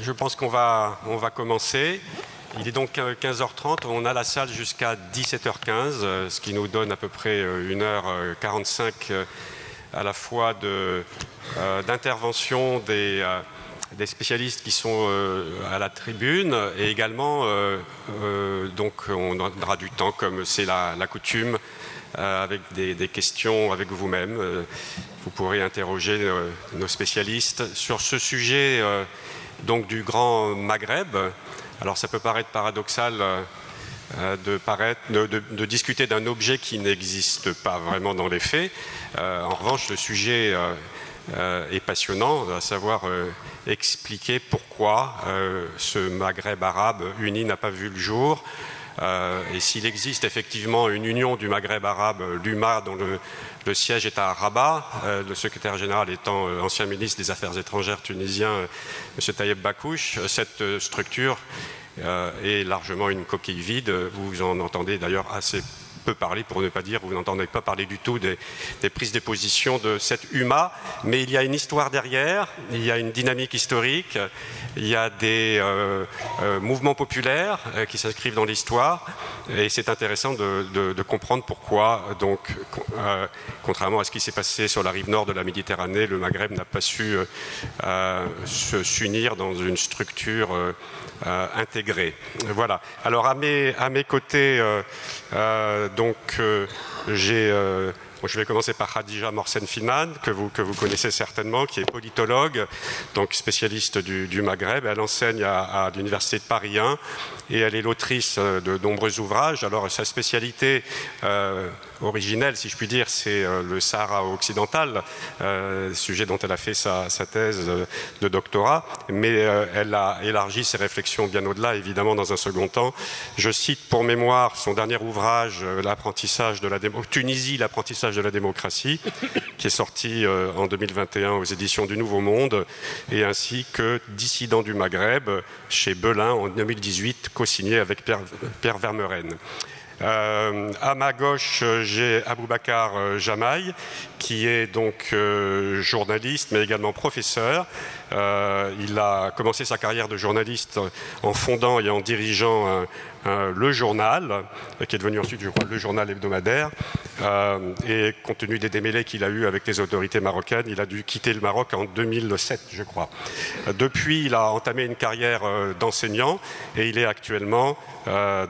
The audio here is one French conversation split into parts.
Je pense qu'on va commencer. Il est donc 15h30, on a la salle jusqu'à 17h15, ce qui nous donne à peu près 1h45 à la fois d'intervention des spécialistes qui sont à la tribune et également, donc on aura du temps comme c'est la coutume, avec des questions avec vous-même. Vous pourrez interroger nos spécialistes sur ce sujet donc du Grand Maghreb. Alors ça peut paraître paradoxal de discuter d'un objet qui n'existe pas vraiment dans les faits. En revanche, le sujet est passionnant, à savoir expliquer pourquoi ce Maghreb arabe uni n'a pas vu le jour. Et s'il existe effectivement une union du Maghreb arabe, l'UMA, dont le siège est à Rabat, le secrétaire général étant ancien ministre des Affaires étrangères tunisien, M. Tayeb Bakouche, cette structure est largement une coquille vide. Vous en entendez d'ailleurs assez peu parler, pour ne pas dire, vous n'entendez pas parler du tout des prises de position de cette UMA, mais il y a une histoire derrière, il y a une dynamique historique, il y a des mouvements populaires qui s'inscrivent dans l'histoire, et c'est intéressant de comprendre pourquoi, donc, contrairement à ce qui s'est passé sur la rive nord de la Méditerranée, le Maghreb n'a pas su s'unir dans une structure intégrée. Voilà. Alors à mes côtés, je vais commencer par Khadija Morsen-Finan, que vous connaissez certainement, qui est politologue, donc spécialiste du Maghreb. Elle enseigne à l'Université de Paris 1 et elle est l'autrice de nombreux ouvrages. Alors sa spécialité originelle, si je puis dire, c'est le Sahara occidental, sujet dont elle a fait sa thèse de doctorat, mais elle a élargi ses réflexions bien au-delà, évidemment, dans un second temps. Je cite pour mémoire son dernier ouvrage, Tunisie, l'apprentissage de la démocratie, qui est sorti en 2021 aux éditions du Nouveau Monde, et ainsi que Dissidents du Maghreb, chez Belin en 2018, co-signé avec Pierre Vermeuren. À ma gauche, j'ai Aboubacar Jamaï, qui est donc journaliste, mais également professeur. Il a commencé sa carrière de journaliste en fondant et en dirigeant Le Journal, qui est devenu ensuite, je crois, Le Journal hebdomadaire. Et compte tenu des démêlés qu'il a eus avec les autorités marocaines, il a dû quitter le Maroc en 2007, je crois. Depuis, il a entamé une carrière d'enseignant et il est actuellement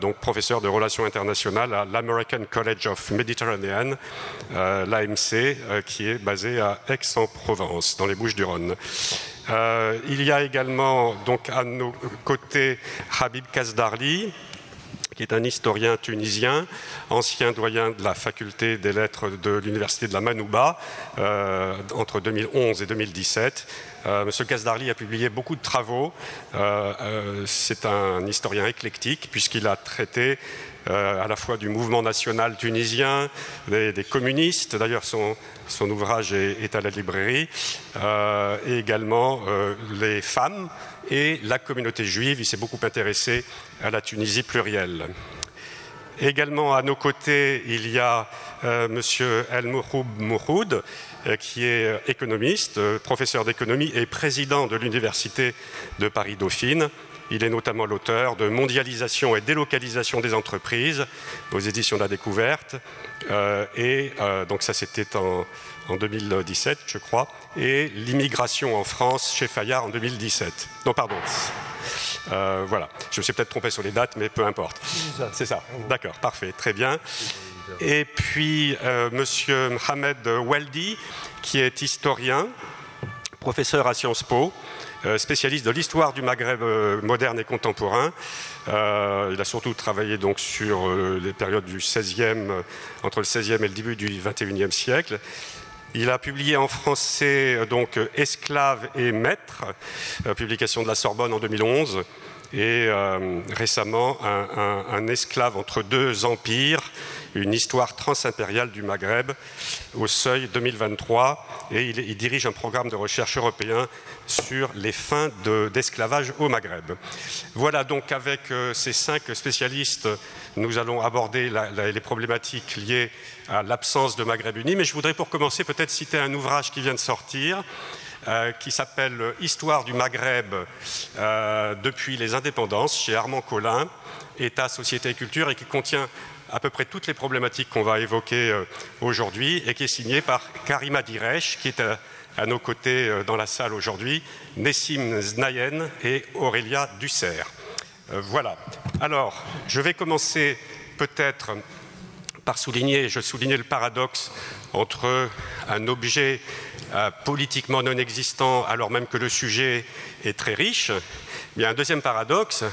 donc professeur de relations internationales à l'American College of Mediterranean, l'AMC, qui est basé à Aix-en-Provence, dans les Bouches-du-Rhône. Il y a également donc à nos côtés Habib Kazdarli, qui est un historien tunisien, ancien doyen de la faculté des lettres de l'université de la Manouba, entre 2011 et 2017. Monsieur Kazdarli a publié beaucoup de travaux. C'est un historien éclectique, puisqu'il a traité à la fois du mouvement national tunisien, des communistes. D'ailleurs, son ouvrage est à la librairie, et également les femmes et la communauté juive. Il s'est beaucoup intéressé à la Tunisie plurielle. Également à nos côtés, il y a monsieur El Mouhoub Mouhoud, qui est économiste, professeur d'économie et président de l'Université de Paris-Dauphine. Il est notamment l'auteur de Mondialisation et délocalisation des entreprises aux éditions de la Découverte. Donc ça, c'était en 2017, je crois. Et L'immigration en France chez Fayard en 2017. Non, pardon. Voilà. Je me suis peut-être trompé sur les dates, mais peu importe. C'est ça. D'accord, parfait, très bien. Et puis, monsieur Mohamed Weldi, qui est historien, professeur à Sciences Po, spécialiste de l'histoire du Maghreb moderne et contemporain. Il a surtout travaillé donc sur les périodes du 16e, entre le 16e et le début du 21e siècle. Il a publié en français donc Esclaves et maîtres, publication de la Sorbonne en 2011, et récemment un esclave entre deux empires, une histoire transimpériale du Maghreb au seuil 2023, et il dirige un programme de recherche européen sur les fins d'esclavage au Maghreb. Voilà, donc avec ces 5 spécialistes, nous allons aborder les problématiques liées à l'absence de Maghreb uni, mais je voudrais pour commencer peut-être citer un ouvrage qui vient de sortir, qui s'appelle « Histoire du Maghreb depuis les indépendances » chez Armand Collin, État, Société et Culture, et qui contient à peu près toutes les problématiques qu'on va évoquer aujourd'hui, et qui est signé par Karima Diresh, qui est à nos côtés dans la salle aujourd'hui, Nessim Znayen et Aurélia Dussert. Voilà. Alors, je vais commencer peut-être par souligner le paradoxe entre un objet politiquement non existant alors même que le sujet est très riche. Il y a un deuxième paradoxe,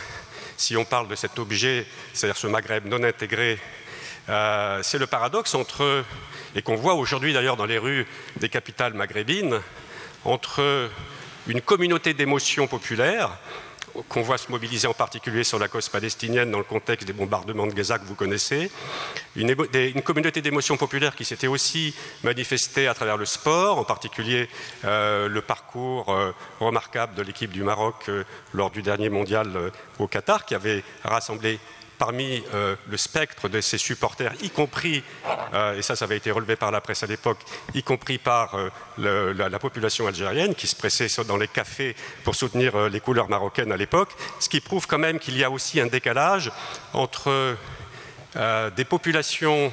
si on parle de cet objet, c'est-à-dire ce Maghreb non intégré, c'est le paradoxe entre, et qu'on voit aujourd'hui d'ailleurs dans les rues des capitales maghrébines, entre une communauté d'émotions populaires qu'on voit se mobiliser en particulier sur la cause palestinienne dans le contexte des bombardements de Gaza que vous connaissez, une communauté d'émotions populaires qui s'était aussi manifestée à travers le sport, en particulier le parcours remarquable de l'équipe du Maroc lors du dernier mondial au Qatar, qui avait rassemblé parmi le spectre de ses supporters, y compris, et ça avait été relevé par la presse à l'époque, y compris par la population algérienne qui se pressait dans les cafés pour soutenir les couleurs marocaines à l'époque, ce qui prouve quand même qu'il y a aussi un décalage entre des populations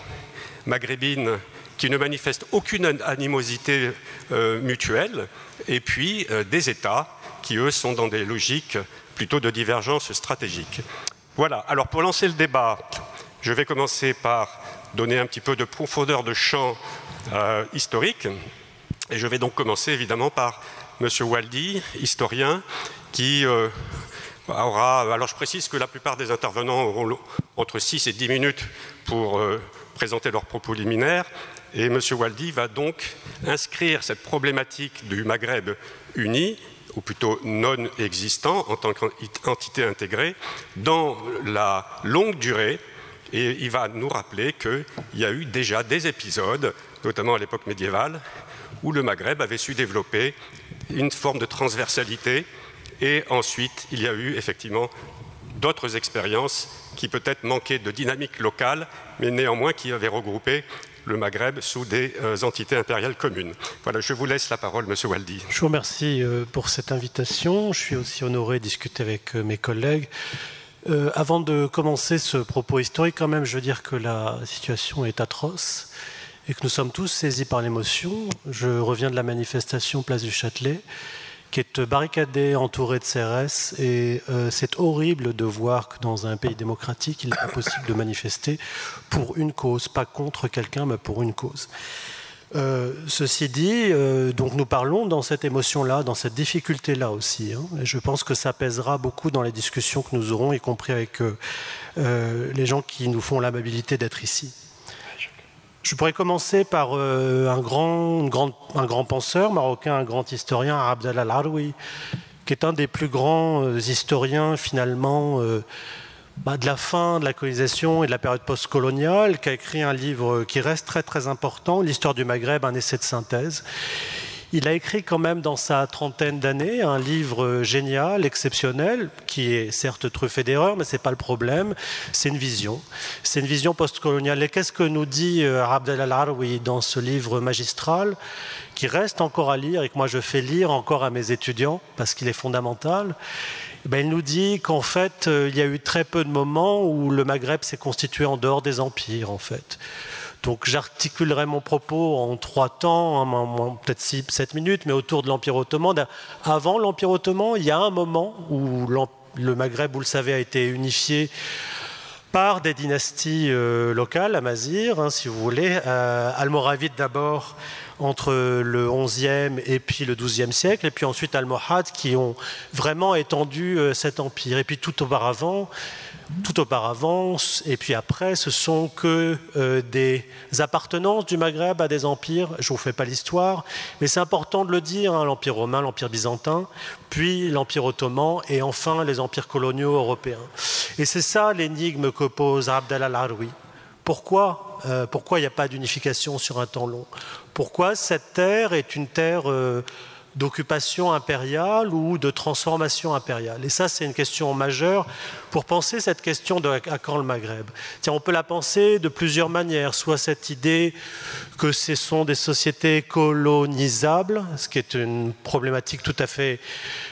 maghrébines qui ne manifestent aucune animosité mutuelle, et puis des États qui, eux, sont dans des logiques plutôt de divergence stratégique. Voilà, alors pour lancer le débat, je vais commencer par donner un petit peu de profondeur de champ historique. Et je vais donc commencer évidemment par M. Waldy, historien, qui aura... Alors je précise que la plupart des intervenants auront entre 6 et 10 minutes pour présenter leurs propos liminaires. Et M. Waldy va donc inscrire cette problématique du Maghreb uni, ou plutôt non existant en tant qu'entité intégrée, dans la longue durée. Et il va nous rappeler qu'il y a eu déjà des épisodes, notamment à l'époque médiévale, où le Maghreb avait su développer une forme de transversalité. Et ensuite, il y a eu effectivement d'autres expériences qui peut-être manquaient de dynamique locale, mais néanmoins qui avaient regroupé le Maghreb sous des entités impériales communes. Voilà, je vous laisse la parole, M. Waldy. Je vous remercie pour cette invitation. Je suis aussi honoré de discuter avec mes collègues. Avant de commencer ce propos historique, quand même, je veux dire que la situation est atroce et que nous sommes tous saisis par l'émotion. Je reviens de la manifestation Place du Châtelet, qui est barricadée, entourée de CRS, et c'est horrible de voir que dans un pays démocratique, il n'est pas possible de manifester pour une cause, pas contre quelqu'un, mais pour une cause. Ceci dit, donc nous parlons dans cette émotion-là, dans cette difficulté-là aussi, hein, et je pense que ça pèsera beaucoup dans les discussions que nous aurons, y compris avec les gens qui nous font l'amabilité d'être ici. Je pourrais commencer par un grand penseur marocain, un grand historien, Abdallah al-Arwi, qui est un des plus grands historiens finalement de la fin de la colonisation et de la période post-coloniale, qui a écrit un livre qui reste très très important, L'histoire du Maghreb, un essai de synthèse. Il a écrit quand même dans sa trentaine d'années un livre génial, exceptionnel, qui est certes truffé d'erreurs, mais ce n'est pas le problème, c'est une vision. C'est une vision post-coloniale. Et qu'est-ce que nous dit Abdallah al-Arwi dans ce livre magistral, qui reste encore à lire et que moi je fais lire encore à mes étudiants, parce qu'il est fondamental? Il nous dit qu'en fait, il y a eu très peu de moments où le Maghreb s'est constitué en dehors des empires, en fait. Donc j'articulerai mon propos en 3 temps, peut-être 6-7 minutes, mais autour de l'Empire ottoman. Avant l'Empire ottoman, il y a un moment où le Maghreb, vous le savez, a été unifié par des dynasties locales, amazirs, hein, si vous voulez, almoravides d'abord entre le XIe et puis le XIIe siècle, et puis ensuite almohades qui ont vraiment étendu cet empire. Et puis tout auparavant, et puis après, ce sont que des appartenances du Maghreb à des empires. Je ne vous fais pas l'histoire, mais c'est important de le dire, hein, l'Empire romain, l'Empire byzantin, puis l'Empire ottoman, et enfin les empires coloniaux européens. Et c'est ça l'énigme que pose Abdallah al-Arwi. Pourquoi il n'y a pas d'unification sur un temps long? Pourquoi cette terre est une terre d'occupation impériale ou de transformation impériale. Et ça, c'est une question majeure pour penser cette question de à quand le Maghreb. Tiens, on peut la penser de plusieurs manières, soit cette idée que ce sont des sociétés colonisables, ce qui est une problématique tout à fait,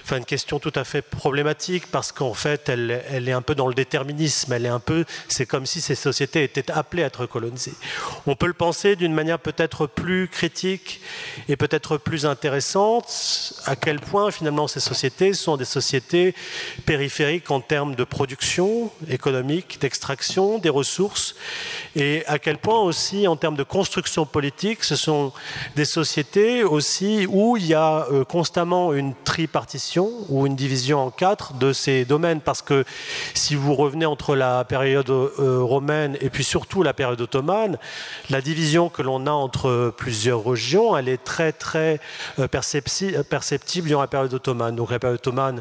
enfin une question tout à fait problématique parce qu'en fait, elle est un peu dans le déterminisme, c'est comme si ces sociétés étaient appelées à être colonisées. On peut le penser d'une manière peut-être plus critique et peut-être plus intéressante, à quel point finalement ces sociétés sont des sociétés périphériques en termes de production économique, d'extraction des ressources, et à quel point aussi en termes de construction politique, ce sont des sociétés aussi où il y a constamment une tripartition ou une division en 4 de ces domaines, parce que si vous revenez entre la période romaine et puis surtout la période ottomane, la division que l'on a entre plusieurs régions, elle est très très perceptible durant la période ottomane. Donc la période ottomane,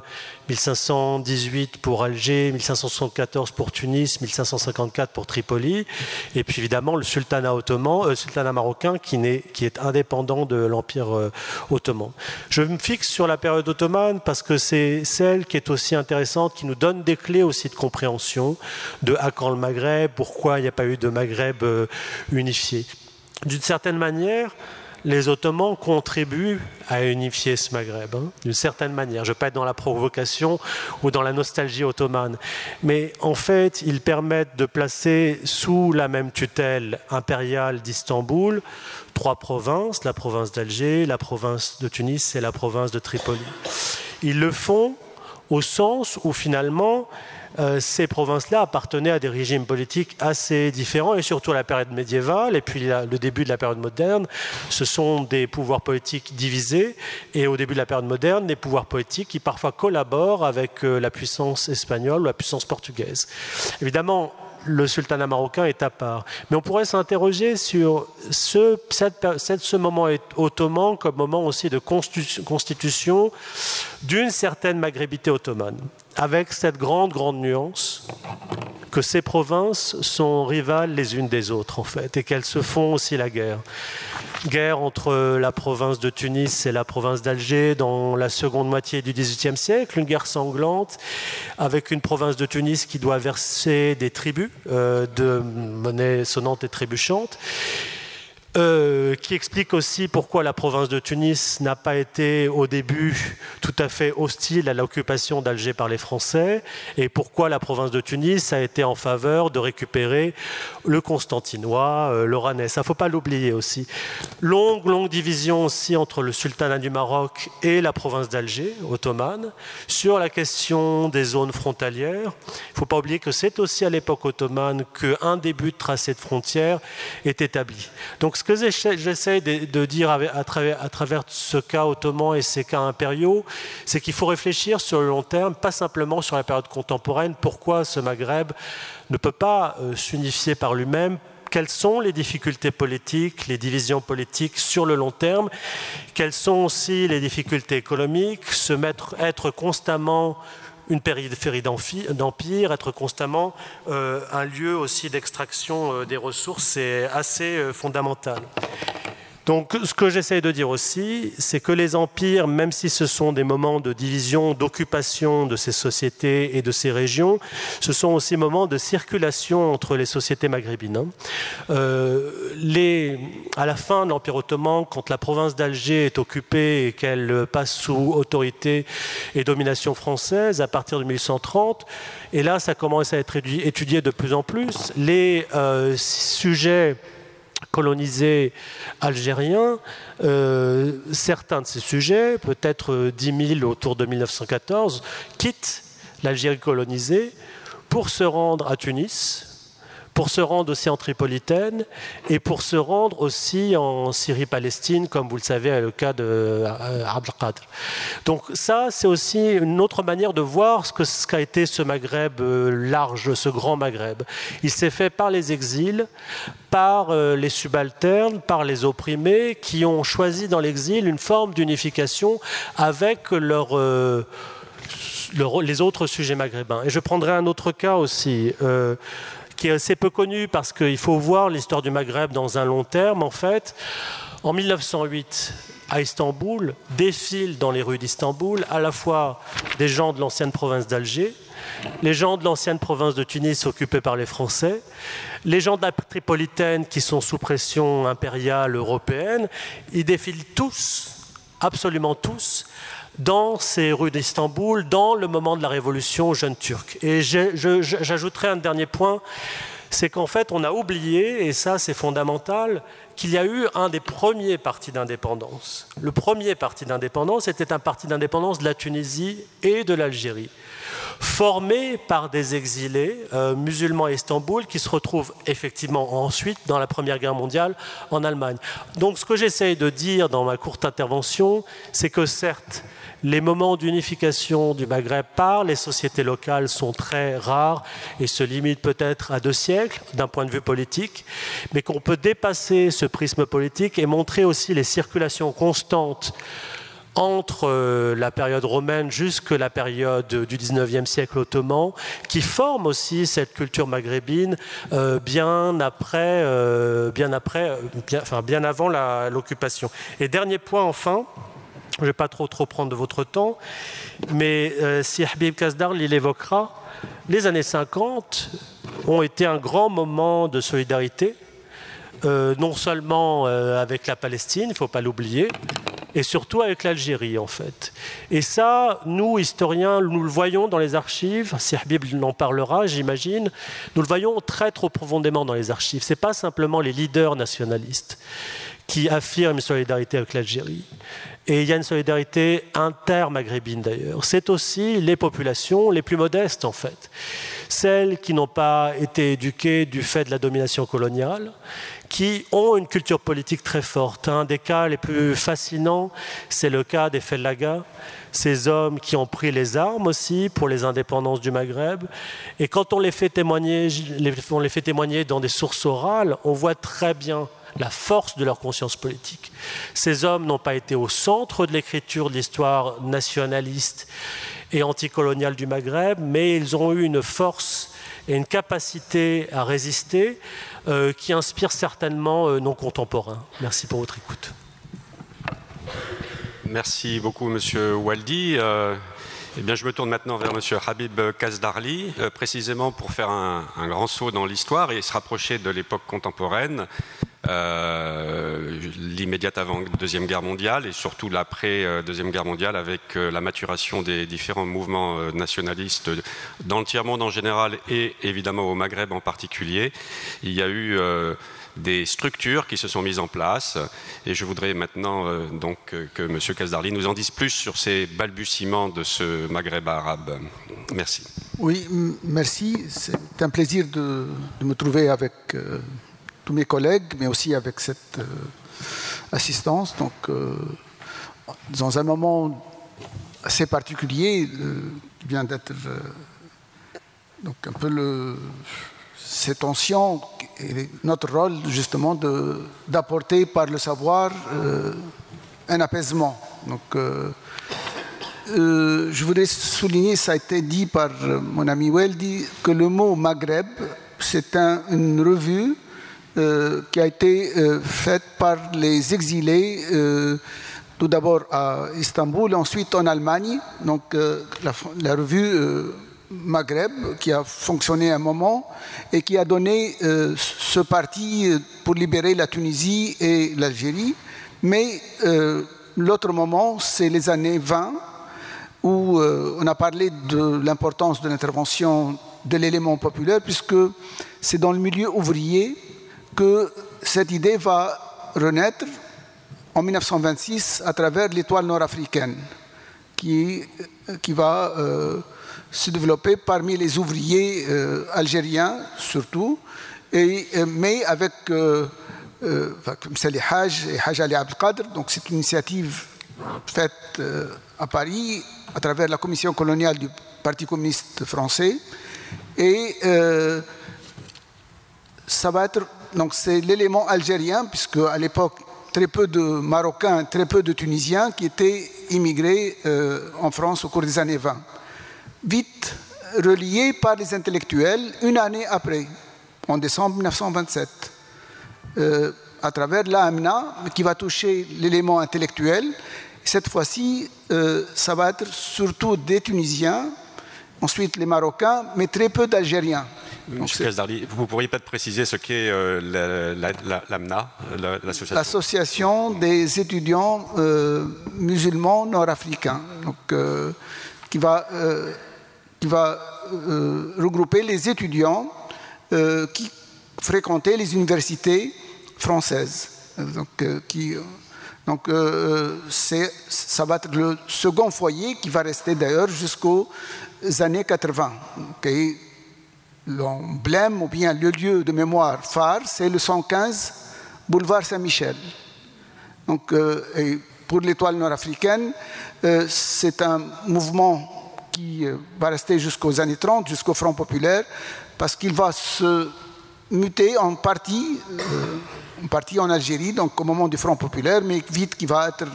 1518 pour Alger, 1574 pour Tunis, 1554 pour Tripoli, et puis évidemment le sultanat ottoman, sultanat marocain qui est indépendant de l'Empire ottoman. Je me fixe sur la période ottomane parce que c'est celle qui est aussi intéressante, qui nous donne des clés aussi de compréhension de à quand le Maghreb, pourquoi il n'y a pas eu de Maghreb unifié. D'une certaine manière, les Ottomans contribuent à unifier ce Maghreb, d'une certaine manière. Je ne vais pas être dans la provocation ou dans la nostalgie ottomane, mais en fait, ils permettent de placer sous la même tutelle impériale d'Istanbul 3 provinces, la province d'Alger, la province de Tunis et la province de Tripoli. Ils le font au sens où finalement, ces provinces-là appartenaient à des régimes politiques assez différents, et surtout à la période médiévale et puis le début de la période moderne, ce sont des pouvoirs politiques divisés, et au début de la période moderne, des pouvoirs politiques qui parfois collaborent avec la puissance espagnole ou la puissance portugaise. Évidemment, le sultanat marocain est à part. Mais on pourrait s'interroger sur ce moment ottoman comme moment aussi de constitution d'une certaine maghrébité ottomane, avec cette grande nuance que ces provinces sont rivales les unes des autres, en fait, et qu'elles se font aussi la guerre. Guerre entre la province de Tunis et la province d'Alger dans la seconde moitié du XVIIIe siècle, une guerre sanglante, avec une province de Tunis qui doit verser des tributs de monnaie sonnante et trébuchante, qui explique aussi pourquoi la province de Tunis n'a pas été au début tout à fait hostile à l'occupation d'Alger par les Français, et pourquoi la province de Tunis a été en faveur de récupérer le Constantinois, l'Oranais. Ça, il ne faut pas l'oublier aussi. Longue division aussi entre le sultanat du Maroc et la province d'Alger, ottomane, sur la question des zones frontalières. Il ne faut pas oublier que c'est aussi à l'époque ottomane qu'un début de tracé de frontières est établi. Donc ce que j'essaie de dire à travers ce cas ottoman et ces cas impériaux, c'est qu'il faut réfléchir sur le long terme, pas simplement sur la période contemporaine, pourquoi ce Maghreb ne peut pas s'unifier par lui-même, quelles sont les difficultés politiques, les divisions politiques sur le long terme, quelles sont aussi les difficultés économiques, être constamment une périphérie d'empire, être constamment un lieu aussi d'extraction des ressources, c'est assez fondamental. Donc ce que j'essaie de dire aussi, c'est que les empires, même si ce sont des moments de division, d'occupation de ces sociétés et de ces régions, ce sont aussi moments de circulation entre les sociétés maghrébines. À la fin de l'Empire ottoman, quand la province d'Alger est occupée et qu'elle passe sous autorité et domination française, à partir de 1830, et là ça commence à être étudié de plus en plus, les sujets colonisés algériens, certains de ces sujets, peut-être 10 000 autour de 1914, quittent l'Algérie colonisée pour se rendre à Tunis, pour se rendre aussi en Tripolitaine et pour se rendre aussi en Syrie-Palestine, comme vous le savez, le cas d'Abdelkader. Donc ça, c'est aussi une autre manière de voir ce qu'a été ce Maghreb large, ce grand Maghreb. Il s'est fait par les exils, par les subalternes, par les opprimés, qui ont choisi dans l'exil une forme d'unification avec les autres sujets maghrébins. Et je prendrai un autre cas aussi, qui est assez peu connu parce qu'il faut voir l'histoire du Maghreb dans un long terme. En fait, En 1908, à Istanbul, défilent dans les rues d'Istanbul à la fois des gens de l'ancienne province d'Alger, les gens de l'ancienne province de Tunis occupée par les Français, les gens de la Tripolitaine qui sont sous pression impériale européenne. Ils défilent tous, absolument tous, dans ces rues d'Istanbul, dans le moment de la révolution jeune turque. Et j'ajouterai un dernier point, c'est qu'en fait on a oublié, et ça c'est fondamental, qu'il y a eu un des premiers partis d'indépendance. Le premier parti d'indépendance était un parti d'indépendance de la Tunisie et de l'Algérie, formé par des exilés musulmans à Istanbul qui se retrouvent effectivement ensuite dans la Première Guerre mondiale en Allemagne. Donc ce que j'essaye de dire dans ma courte intervention, c'est que certes, les moments d'unification du Maghreb par les sociétés locales sont très rares et se limitent peut-être à 2 siècles d'un point de vue politique, mais qu'on peut dépasser ce prisme politique et montrer aussi les circulations constantes entre la période romaine jusqu'à la période du 19e siècle ottoman, qui forment aussi cette culture maghrébine bien avant l'occupation. Et dernier point enfin, je ne vais pas trop prendre de votre temps, mais si Habib Kasdarli l'évoquera, les années 50 ont été un grand moment de solidarité, non seulement avec la Palestine, il ne faut pas l'oublier, et surtout avec l'Algérie en fait. Et ça, nous, historiens, nous le voyons dans les archives, si Habib en parlera, j'imagine, nous le voyons très trop profondément dans les archives. Ce n'est pas simplement les leaders nationalistes qui affirment une solidarité avec l'Algérie. Et il y a une solidarité inter-maghrébine d'ailleurs. C'est aussi les populations les plus modestes en fait. Celles qui n'ont pas été éduquées du fait de la domination coloniale, qui ont une culture politique très forte. Un des cas les plus fascinants, c'est le cas des Fellagas, ces hommes qui ont pris les armes aussi pour les indépendances du Maghreb. Et quand on les fait témoigner dans des sources orales, on voit très bien la force de leur conscience politique. Ces hommes n'ont pas été au centre de l'écriture de l'histoire nationaliste et anticoloniale du Maghreb, mais ils ont eu une force et une capacité à résister qui inspire certainement nos contemporains. Merci pour votre écoute. Merci beaucoup, Monsieur Waldy. Eh bien, je me tourne maintenant vers Monsieur Habib Kasdarli, précisément pour faire un grand saut dans l'histoire et se rapprocher de l'époque contemporaine, l'immédiate avant Deuxième Guerre mondiale et surtout l'après Deuxième Guerre mondiale avec la maturation des différents mouvements nationalistes dans le tiers-monde en général et évidemment au Maghreb en particulier. Il y a eu des structures qui se sont mises en place et je voudrais maintenant que M. Kasdarli nous en dise plus sur ces balbutiements de ce Maghreb arabe. Merci. Oui, merci. C'est un plaisir de me trouver avec tous mes collègues, mais aussi avec cette assistance. Donc, dans un moment assez particulier, qui vient d'être donc un peu ces tensions et notre rôle justement d'apporter par le savoir un apaisement. Donc, je voudrais souligner, ça a été dit par mon ami Waldy, que le mot Maghreb, c'est une revue qui a été faite par les exilés, tout d'abord à Istanbul, ensuite en Allemagne. Donc la revue Maghreb, qui a fonctionné un moment et qui a donné ce parti pour libérer la Tunisie et l'Algérie. Mais l'autre moment, c'est les années 20, où on a parlé de l'importance de l'intervention de l'élément populaire, puisque c'est dans le milieu ouvrier que cette idée va renaître en 1926 à travers l'étoile nord-africaine qui va se développer parmi les ouvriers algériens surtout, mais avec Msali Haj et Haj Ali Abdelkader. Donc c'est une initiative faite à Paris à travers la commission coloniale du Parti communiste français et ça va être, donc c'est l'élément algérien, puisque à l'époque, très peu de Marocains, très peu de Tunisiens qui étaient immigrés en France au cours des années 20. Vite reliés par les intellectuels, une année après, en décembre 1927. à travers l'AMNA, qui va toucher l'élément intellectuel. Cette fois-ci, ça va être surtout des Tunisiens, ensuite les Marocains, mais très peu d'Algériens. Monsieur Kazdarli, vous pourriez peut-être préciser ce qu'est l'AMNA, l'association? L'association des étudiants musulmans nord-africains, qui va regrouper les étudiants qui fréquentaient les universités françaises. Ça va être le second foyer qui va rester d'ailleurs jusqu'aux années 80. L'emblème ou bien le lieu de mémoire phare, c'est le 115 boulevard Saint-Michel. Et pour l'étoile nord-africaine, c'est un mouvement qui va rester jusqu'aux années 30, jusqu'au Front populaire, parce qu'il va se muter en partie en Algérie, donc au moment du Front populaire, mais vite qui va être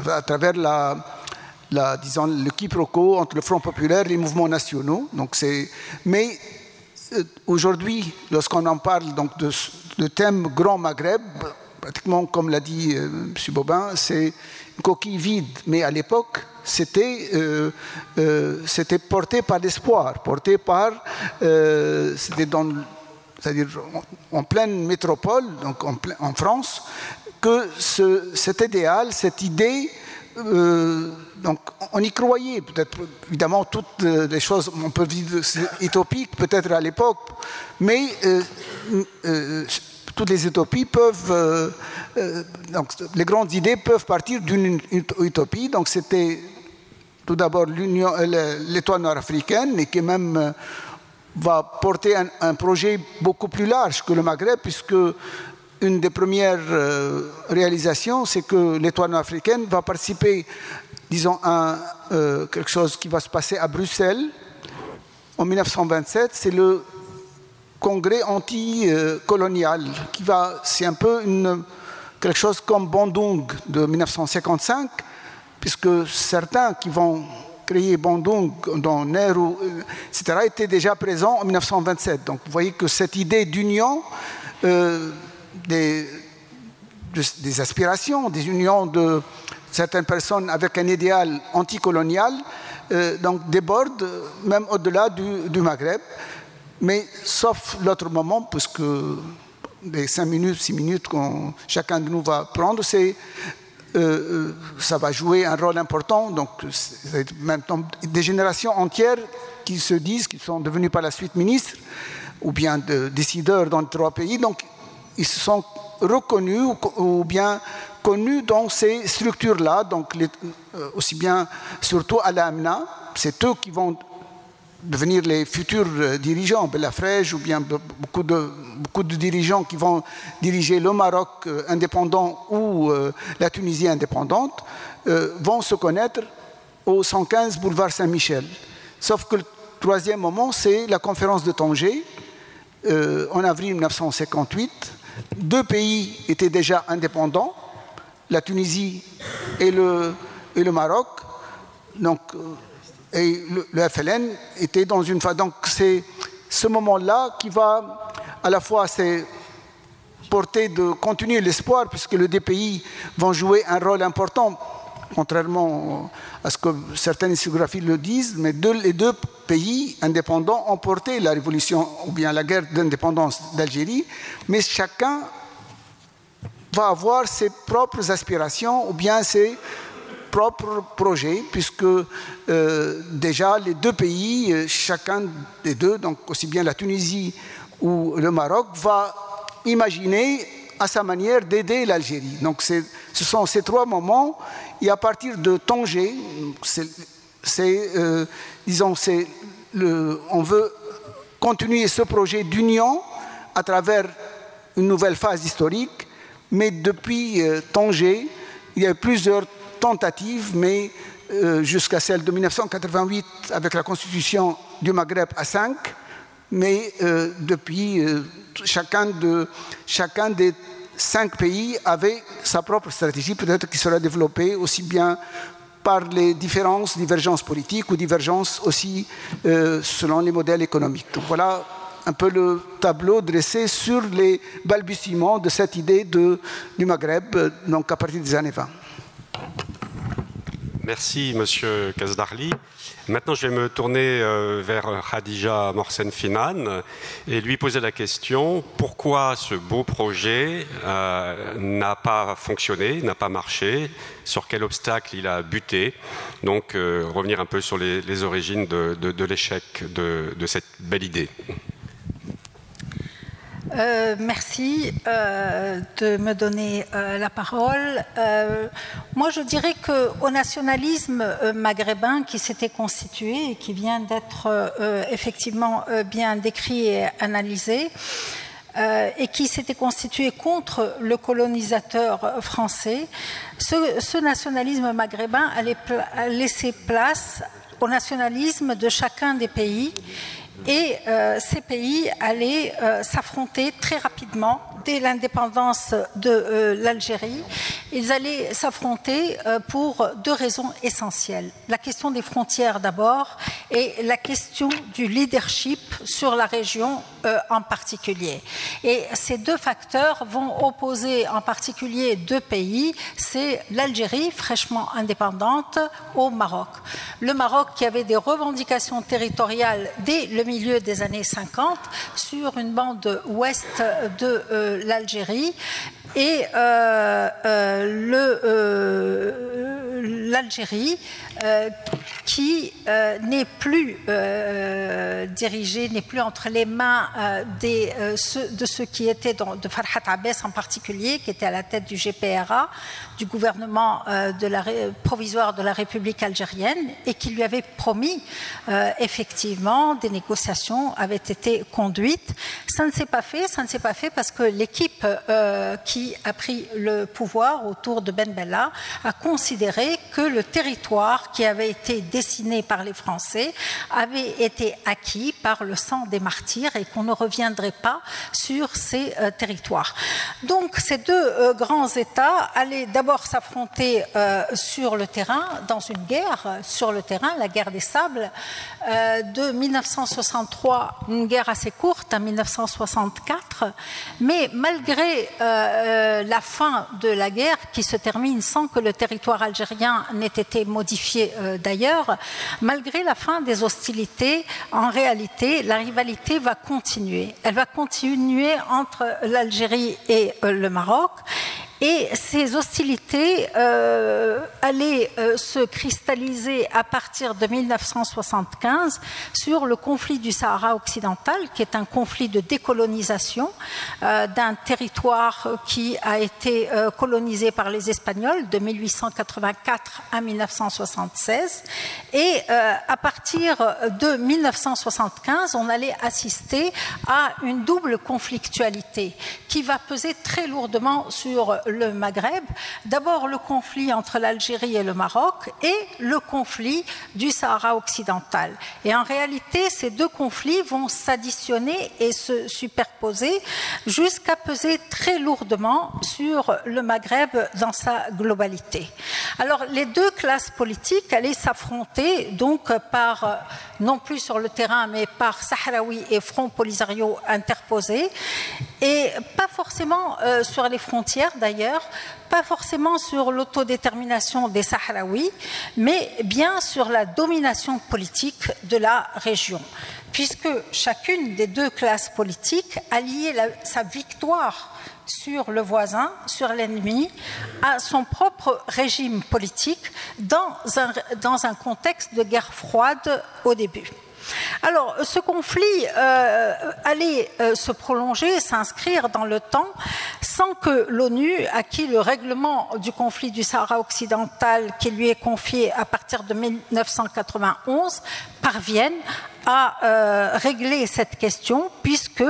à travers disons, le quiproquo entre le Front populaire et les mouvements nationaux. Mais aujourd'hui, lorsqu'on en parle donc, de thème Grand Maghreb, pratiquement comme l'a dit M. Bobin, c'est une coquille vide. Mais à l'époque, c'était porté par l'espoir, c'est-à-dire en pleine métropole, donc en France, que cet idéal, cette idée, donc on y croyait. Peut-être, évidemment, toutes les choses, on peut dire utopiques peut-être à l'époque, mais toutes les utopies peuvent, donc les grandes idées peuvent partir d'une utopie. Donc c'était tout d'abord l'étoile nord-africaine, et qui même va porter un projet beaucoup plus large que le Maghreb, puisque une des premières réalisations, c'est que l'étoile nord-africaine va participer, disons, à quelque chose qui va se passer à Bruxelles en 1927. C'est le congrès anti-colonial, c'est un peu quelque chose comme Bandung de 1955, puisque certains qui vont créer Bandung dans Nehru, etc., étaient déjà présents en 1927. Donc vous voyez que cette idée d'union, des aspirations, des unions de certaines personnes avec un idéal anticolonial, donc déborde même au-delà du Maghreb. Mais sauf l'autre moment, puisque les 5 minutes, 6 minutes que chacun de nous va prendre, ça va jouer un rôle important. Donc, c'est maintenant des générations entières qui se disent, qui sont devenus par la suite ministres ou bien décideurs dans les 3 pays. Donc, ils se sont reconnus ou bien connus dans ces structures-là. Donc, aussi bien, surtout à l'AMNA, c'est eux qui vont devenir les futurs dirigeants, Belafrège ou bien beaucoup de dirigeants qui vont diriger le Maroc indépendant ou la Tunisie indépendante, vont se connaître au 115 boulevard Saint-Michel. Sauf que le troisième moment, c'est la conférence de Tanger, en avril 1958. 2 pays étaient déjà indépendants, la Tunisie et le Maroc. Donc, et le FLN était dans une phase. Donc c'est ce moment-là qui va à la fois porter de continuer l'espoir, puisque les 2 pays vont jouer un rôle important, contrairement à ce que certaines historiographies le disent, mais les 2 pays indépendants ont porté la révolution ou bien la guerre d'indépendance d'Algérie, mais chacun va avoir ses propres aspirations ou bien ses propres projets, puisque déjà les 2 pays, chacun des 2, donc aussi bien la Tunisie ou le Maroc, va imaginer à sa manière d'aider l'Algérie. Donc ce sont ces 3 moments, et à partir de Tanger, on veut continuer ce projet d'union à travers une nouvelle phase historique, mais depuis Tanger, il y a eu plusieurs tentatives, mais jusqu'à celle de 1988 avec la constitution du Maghreb à 5, mais depuis chacun des 5 pays avait sa propre stratégie, peut-être qui sera développée aussi bien par les divergences politiques ou divergences aussi selon les modèles économiques. Donc voilà un peu le tableau dressé sur les balbutiements de cette idée du Maghreb, donc à partir des années 20. Merci, Monsieur Kazdarli. Maintenant, je vais me tourner vers Khadija Morsen Finan et lui poser la question pourquoi ce beau projet n'a pas fonctionné, n'a pas marché, sur quel obstacle il a buté. Donc, revenir un peu sur les origines de l'échec de cette belle idée. Merci de me donner la parole. Moi, je dirais qu'au nationalisme maghrébin qui s'était constitué et qui vient d'être effectivement bien décrit et analysé, et qui s'était constitué contre le colonisateur français, ce nationalisme maghrébin a laissé place au nationalisme de chacun des pays. Et ces pays allaient s'affronter très rapidement dès l'indépendance de l'Algérie. Ils allaient s'affronter pour deux raisons essentielles. La question des frontières d'abord et la question du leadership sur la région en particulier. Et ces deux facteurs vont opposer en particulier deux pays, c'est l'Algérie, fraîchement indépendante, au Maroc. Le Maroc qui avait des revendications territoriales dès le milieu des années 50 sur une bande ouest de l'Algérie et l'Algérie qui n'est plus dirigée, n'est plus entre les mains de ceux qui étaient de Farhat Abbès en particulier, qui était à la tête du GPRA, du gouvernement provisoire de la République algérienne, et qui lui avait promis effectivement des négociations avaient été conduites. Ça ne s'est pas fait parce que l'équipe qui a pris le pouvoir autour de Ben Bella a considéré que le territoire qui avait été dessiné par les Français avait été acquis par le sang des martyrs et qu'on ne reviendrait pas sur ces territoires. Donc ces deux grands États allaient d'abord s'affronter sur le terrain, dans une guerre sur le terrain, la guerre des sables de 1963, une guerre assez courte, en 1964, mais malgré la fin de la guerre qui se termine sans que le territoire algérien n'ait été modifié d'ailleurs, malgré la fin des hostilités, en réalité, la rivalité va continuer. Elle va continuer entre l'Algérie et le Maroc. Et ces hostilités allaient se cristalliser à partir de 1975 sur le conflit du Sahara occidental, qui est un conflit de décolonisation d'un territoire qui a été colonisé par les Espagnols de 1884 à 1976. Et à partir de 1975, on allait assister à une double conflictualité qui va peser très lourdement sur le Maghreb. D'abord le conflit entre l'Algérie et le Maroc et le conflit du Sahara occidental. Et en réalité, ces deux conflits vont s'additionner et se superposer jusqu'à peser très lourdement sur le Maghreb dans sa globalité. Alors les deux classes politiques allaient s'affronter donc par, non plus sur le terrain, mais par Sahraoui et Front Polisario interposés, et pas forcément sur les frontières d'ailleurs, pas forcément sur l'autodétermination des Sahraouis, mais bien sur la domination politique de la région, puisque chacune des deux classes politiques a lié sa victoire sur le voisin, sur l'ennemi, à son propre régime politique dans un contexte de guerre froide au début. Alors, ce conflit allait se prolonger, s'inscrire dans le temps, sans que l'ONU, à qui le règlement du conflit du Sahara occidental qui lui est confié à partir de 1991, parvienne à régler cette question, puisque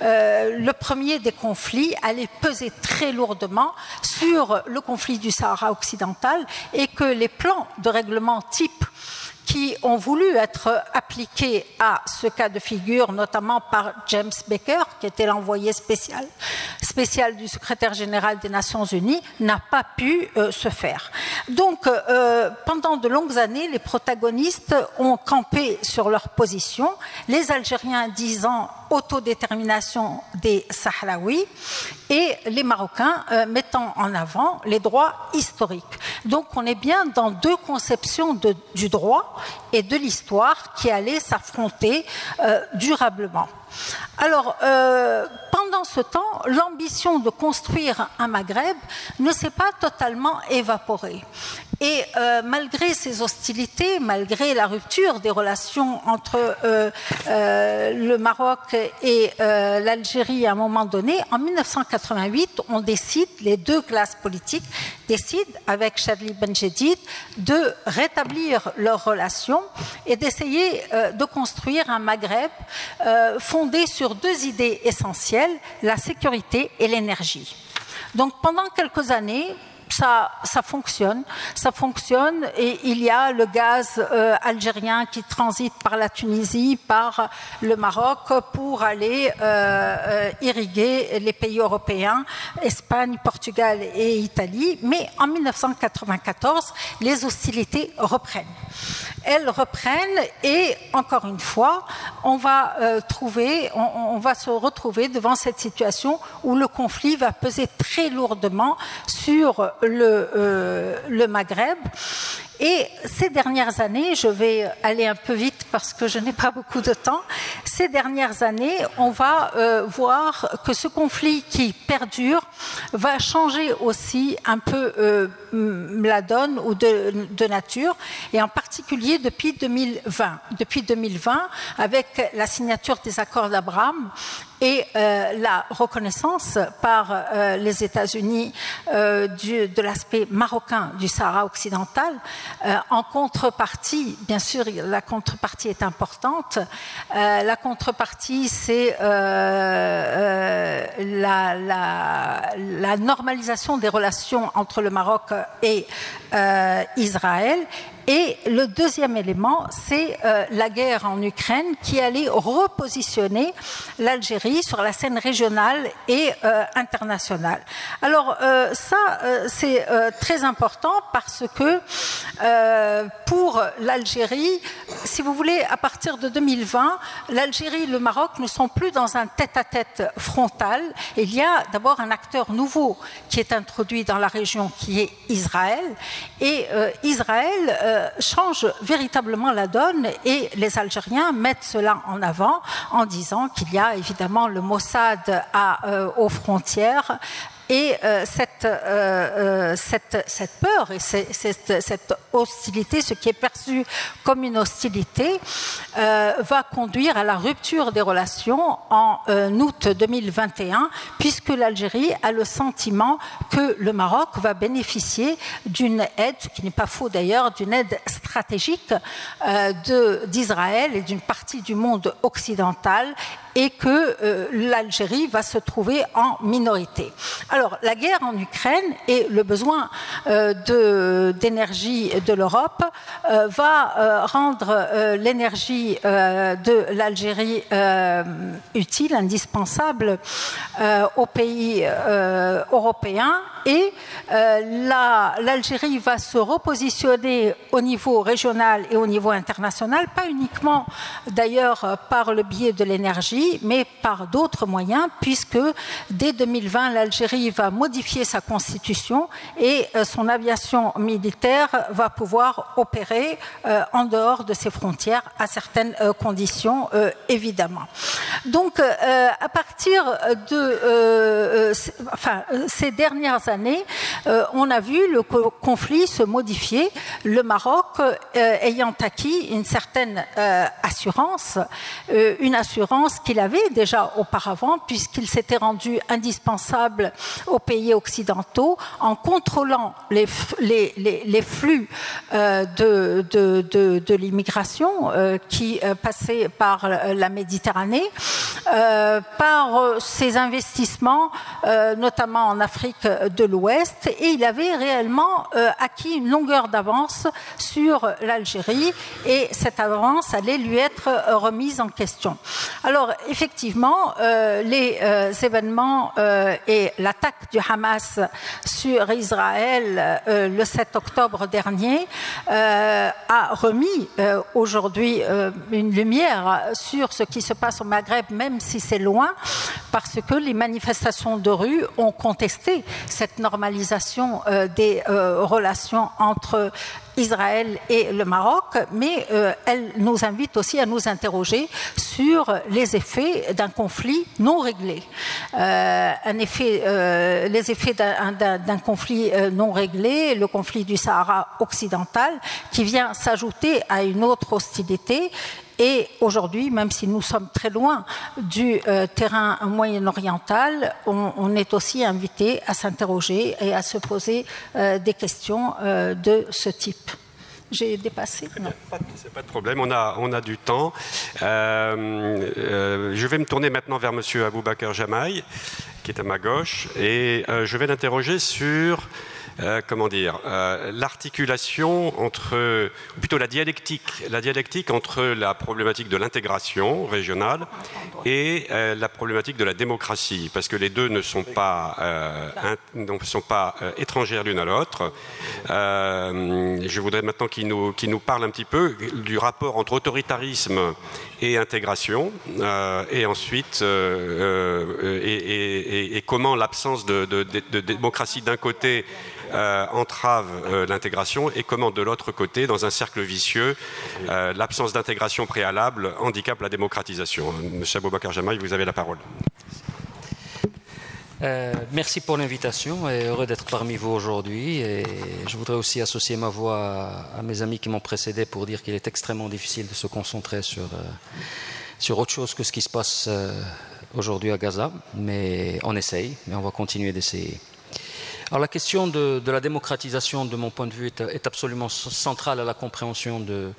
le premier des conflits allait peser très lourdement sur le conflit du Sahara occidental et que les plans de règlement type qui ont voulu être appliqués à ce cas de figure, notamment par James Baker, qui était l'envoyé spécial du secrétaire général des Nations Unies, n'a pas pu se faire. Donc, pendant de longues années, les protagonistes ont campé sur leur position, les Algériens disant autodétermination des Sahraouis et les Marocains mettant en avant les droits historiques. Donc on est bien dans deux conceptions du droit et de l'histoire qui allaient s'affronter durablement. Alors, pendant ce temps, l'ambition de construire un Maghreb ne s'est pas totalement évaporée. Et malgré ces hostilités, malgré la rupture des relations entre le Maroc et l'Algérie à un moment donné, en 1988, on décide, les deux classes politiques décident, avec Chadli Benjedid, de rétablir leurs relations et d'essayer de construire un Maghreb fondé sur deux idées essentielles, la sécurité et l'énergie. Donc pendant quelques années, ça fonctionne et il y a le gaz algérien qui transite par la Tunisie, par le Maroc pour aller irriguer les pays européens, Espagne, Portugal et Italie. Mais en 1994, les hostilités reprennent. Elles reprennent et encore une fois, on va se retrouver devant cette situation où le conflit va peser très lourdement sur le Maghreb. Et ces dernières années, je vais aller un peu vite parce que je n'ai pas beaucoup de temps, ces dernières années, on va voir que ce conflit qui perdure va changer aussi un peu la donne ou de nature, et en particulier depuis 2020. Depuis 2020, avec la signature des accords d'Abraham et la reconnaissance par les États-Unis de l'aspect marocain du Sahara occidental, en contrepartie, bien sûr, la contrepartie est importante. La contrepartie, c'est la normalisation des relations entre le Maroc et Israël. Et le deuxième élément, c'est la guerre en Ukraine qui allait repositionner l'Algérie sur la scène régionale et internationale. Alors c'est très important parce que pour l'Algérie, si vous voulez, à partir de 2020, l'Algérie et le Maroc ne sont plus dans un tête-à-tête frontal. Il y a d'abord un acteur nouveau qui est introduit dans la région, qui est Israël. Et Israël change véritablement la donne et les Algériens mettent cela en avant en disant qu'il y a évidemment le Mossad aux frontières. Et cette peur et cette hostilité, ce qui est perçu comme une hostilité, va conduire à la rupture des relations en août 2021, puisque l'Algérie a le sentiment que le Maroc va bénéficier d'une aide, ce qui n'est pas faux d'ailleurs, d'une aide stratégique d'Israël et d'une partie du monde occidental, et que l'Algérie va se trouver en minorité. Alors, la guerre en Ukraine et le besoin d'énergie de l'Europe va rendre l'énergie de l'Algérie utile, indispensable aux pays européens, et l'Algérie va se repositionner au niveau régional et au niveau international, pas uniquement d'ailleurs par le biais de l'énergie, mais par d'autres moyens, puisque dès 2020, l'Algérie va modifier sa constitution et son aviation militaire va pouvoir opérer en dehors de ses frontières à certaines conditions, évidemment. Donc, à partir de ces dernières années, on a vu le conflit se modifier, le Maroc ayant acquis une certaine assurance, une assurance qu'il avait déjà auparavant, puisqu'il s'était rendu indispensable aux pays occidentaux en contrôlant les flux de l'immigration qui passaient par la Méditerranée, par ses investissements, notamment en Afrique de l'Ouest, et il avait réellement acquis une longueur d'avance sur l'Algérie, et cette avance allait lui être remise en question. Alors, effectivement, les événements et l'attaque du Hamas sur Israël le 7 octobre dernier a remis aujourd'hui une lumière sur ce qui se passe au Maghreb, même si c'est loin, parce que les manifestations de rue ont contesté cette normalisation des relations entre Israël et le Maroc, mais elle nous invite aussi à nous interroger sur les effets d'un conflit non réglé. Les effets d'un conflit non réglé, le conflit du Sahara occidental, qui vient s'ajouter à une autre hostilité. Et aujourd'hui, même si nous sommes très loin du terrain moyen-oriental, on est aussi invité à s'interroger et à se poser des questions de ce type. J'ai dépassé? Non. C'est pas de problème, on a du temps. Je vais me tourner maintenant vers M. Aboubakar Jamaï, qui est à ma gauche, et je vais l'interroger sur l'articulation entre, ou plutôt la dialectique entre la problématique de l'intégration régionale et la problématique de la démocratie, parce que les deux ne sont pas étrangères l'une à l'autre. Je voudrais maintenant qu'il nous parle un petit peu du rapport entre autoritarisme et intégration, et ensuite et comment l'absence de démocratie d'un côté entrave l'intégration, et comment de l'autre côté, dans un cercle vicieux, l'absence d'intégration préalable handicape la démocratisation. Monsieur Aboubakar Jamaï, vous avez la parole. Merci pour l'invitation, et heureux d'être parmi vous aujourd'hui. Et je voudrais aussi associer ma voix à mes amis qui m'ont précédé pour dire qu'il est extrêmement difficile de se concentrer sur autre chose que ce qui se passe aujourd'hui à Gaza, mais on essaye, mais on va continuer d'essayer. Alors la question de la démocratisation, de mon point de vue, est absolument centrale à la compréhension du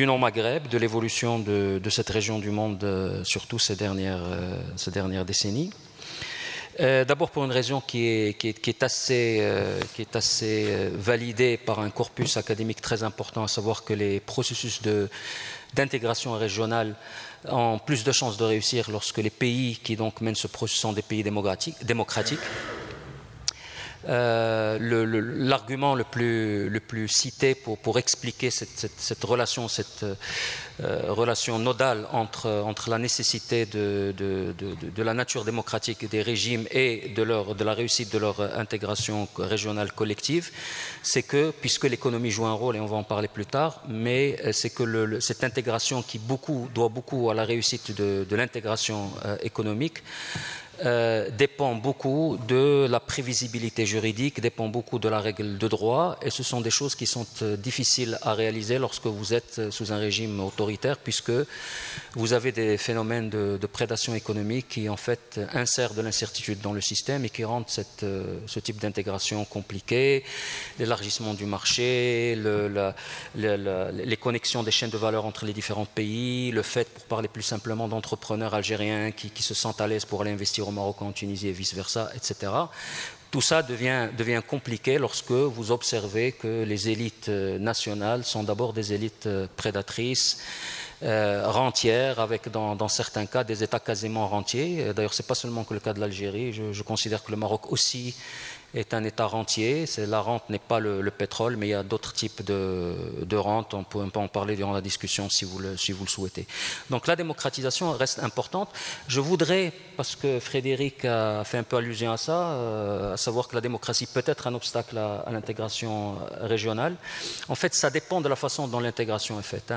Nord-Maghreb, de l'évolution de cette région du monde, surtout ces dernières décennies. D'abord pour une raison qui est assez validée par un corpus académique très important, à savoir que les processus d'intégration régionale ont plus de chances de réussir lorsque les pays qui donc mènent ce processus sont des pays démocratiques. L'argument le plus cité pour expliquer cette relation, relation nodale entre la nécessité de la nature démocratique des régimes et de la réussite de leur intégration régionale collective, c'est que, puisque l'économie joue un rôle, et on va en parler plus tard, mais c'est que cette intégration qui doit beaucoup à la réussite de l'intégration économique, dépend beaucoup de la prévisibilité juridique, dépend beaucoup de la règle de droit, et ce sont des choses qui sont difficiles à réaliser lorsque vous êtes sous un régime autoritaire, puisque vous avez des phénomènes de prédation économique qui en fait insèrent de l'incertitude dans le système et qui rendent ce type d'intégration compliqué. L'élargissement du marché, les connexions des chaînes de valeur entre les différents pays, le fait, pour parler plus simplement, d'entrepreneurs algériens qui se sentent à l'aise pour aller investir au Maroc, en Tunisie et vice-versa, etc. Tout ça devient compliqué lorsque vous observez que les élites nationales sont d'abord des élites prédatrices, rentières, avec dans certains cas des États quasiment rentiers. D'ailleurs, ce n'est pas seulement que le cas de l'Algérie. Je considère que le Maroc aussi est un État rentier. La rente n'est pas le pétrole, mais il y a d'autres types de rente. On peut en parler durant la discussion si vous le souhaitez. Donc la démocratisation reste importante. Je voudrais, parce que Frédéric a fait un peu allusion à ça, à savoir que la démocratie peut être un obstacle à l'intégration régionale. En fait, ça dépend de la façon dont l'intégration est faite.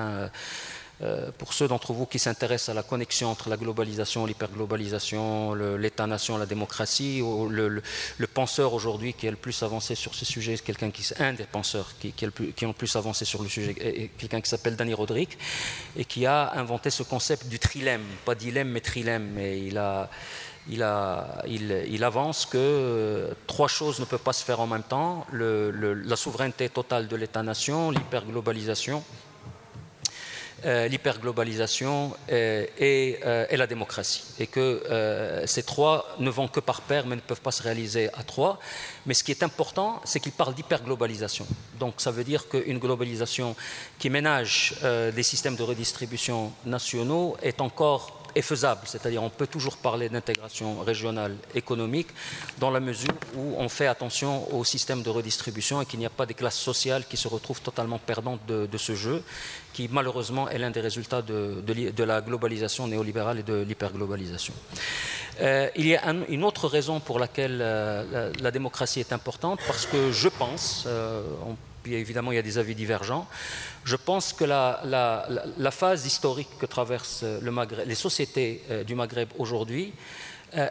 Pour ceux d'entre vous qui s'intéressent à la connexion entre la globalisation, l'hyperglobalisation, l'État-nation, la démocratie, le penseur aujourd'hui qui est le plus avancé sur ce sujet, un des penseurs qui ont le plus avancé sur le sujet, est quelqu'un qui s'appelle Dani Rodrik, et qui a inventé ce concept du trilemme, pas dilemme mais trilemme. Et il avance que trois choses ne peuvent pas se faire en même temps: la souveraineté totale de l'État-nation, l'hyperglobalisation l'hyperglobalisation et la démocratie. Et que ces trois ne vont que par pair, mais ne peuvent pas se réaliser à trois. Mais ce qui est important, c'est qu'il parle d'hyperglobalisation. Donc ça veut dire qu'une globalisation qui ménage des systèmes de redistribution nationaux est faisable, c'est-à-dire on peut toujours parler d'intégration régionale économique dans la mesure où on fait attention au système de redistribution et qu'il n'y a pas des classes sociales qui se retrouvent totalement perdantes de ce jeu, qui malheureusement est l'un des résultats de la globalisation néolibérale et de l'hyperglobalisation. Il y a une autre raison pour laquelle la démocratie est importante, parce que je pense, évidemment il y a des avis divergents, je pense que la phase historique que traversent les sociétés du Maghreb aujourd'hui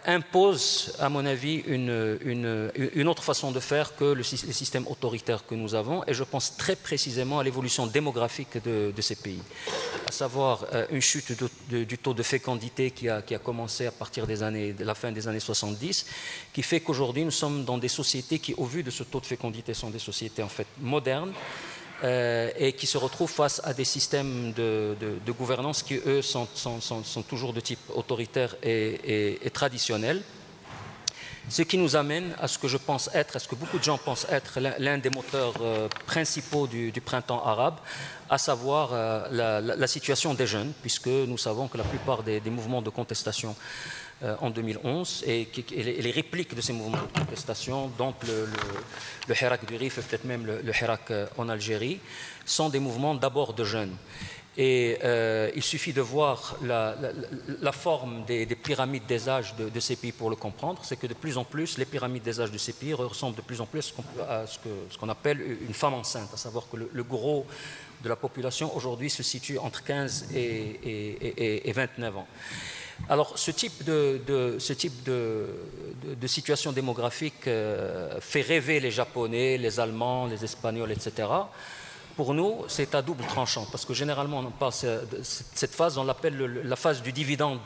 impose, à mon avis, une autre façon de faire que les systèmes autoritaires que nous avons, et je pense très précisément à l'évolution démographique de ces pays, à savoir une chute du taux de fécondité qui a commencé à partir de la fin des années 70, qui fait qu'aujourd'hui nous sommes dans des sociétés qui, au vu de ce taux de fécondité, sont des sociétés en fait modernes, et qui se retrouvent face à des systèmes de gouvernance qui, eux, sont toujours de type autoritaire et traditionnel. Ce qui nous amène à ce que je pense être, à ce que beaucoup de gens pensent être l'un des moteurs principaux du printemps arabe, à savoir la situation des jeunes, puisque nous savons que la plupart des mouvements de contestation en 2011 et les répliques de ces mouvements de contestation, donc le Hirak du Rif et peut-être même le Hirak en Algérie, sont des mouvements d'abord de jeunes. Et il suffit de voir la forme des pyramides des âges de ces pays pour le comprendre. C'est que de plus en plus, les pyramides des âges de ces pays ressemblent de plus en plus à ce qu'on appelle une femme enceinte, à savoir que le gros de la population aujourd'hui se situe entre 15 et 29 ans. Alors, ce type de situation démographique fait rêver les Japonais, les Allemands, les Espagnols, etc. Pour nous, c'est à double tranchant, parce que généralement, on passe cette phase, on l'appelle la phase du dividende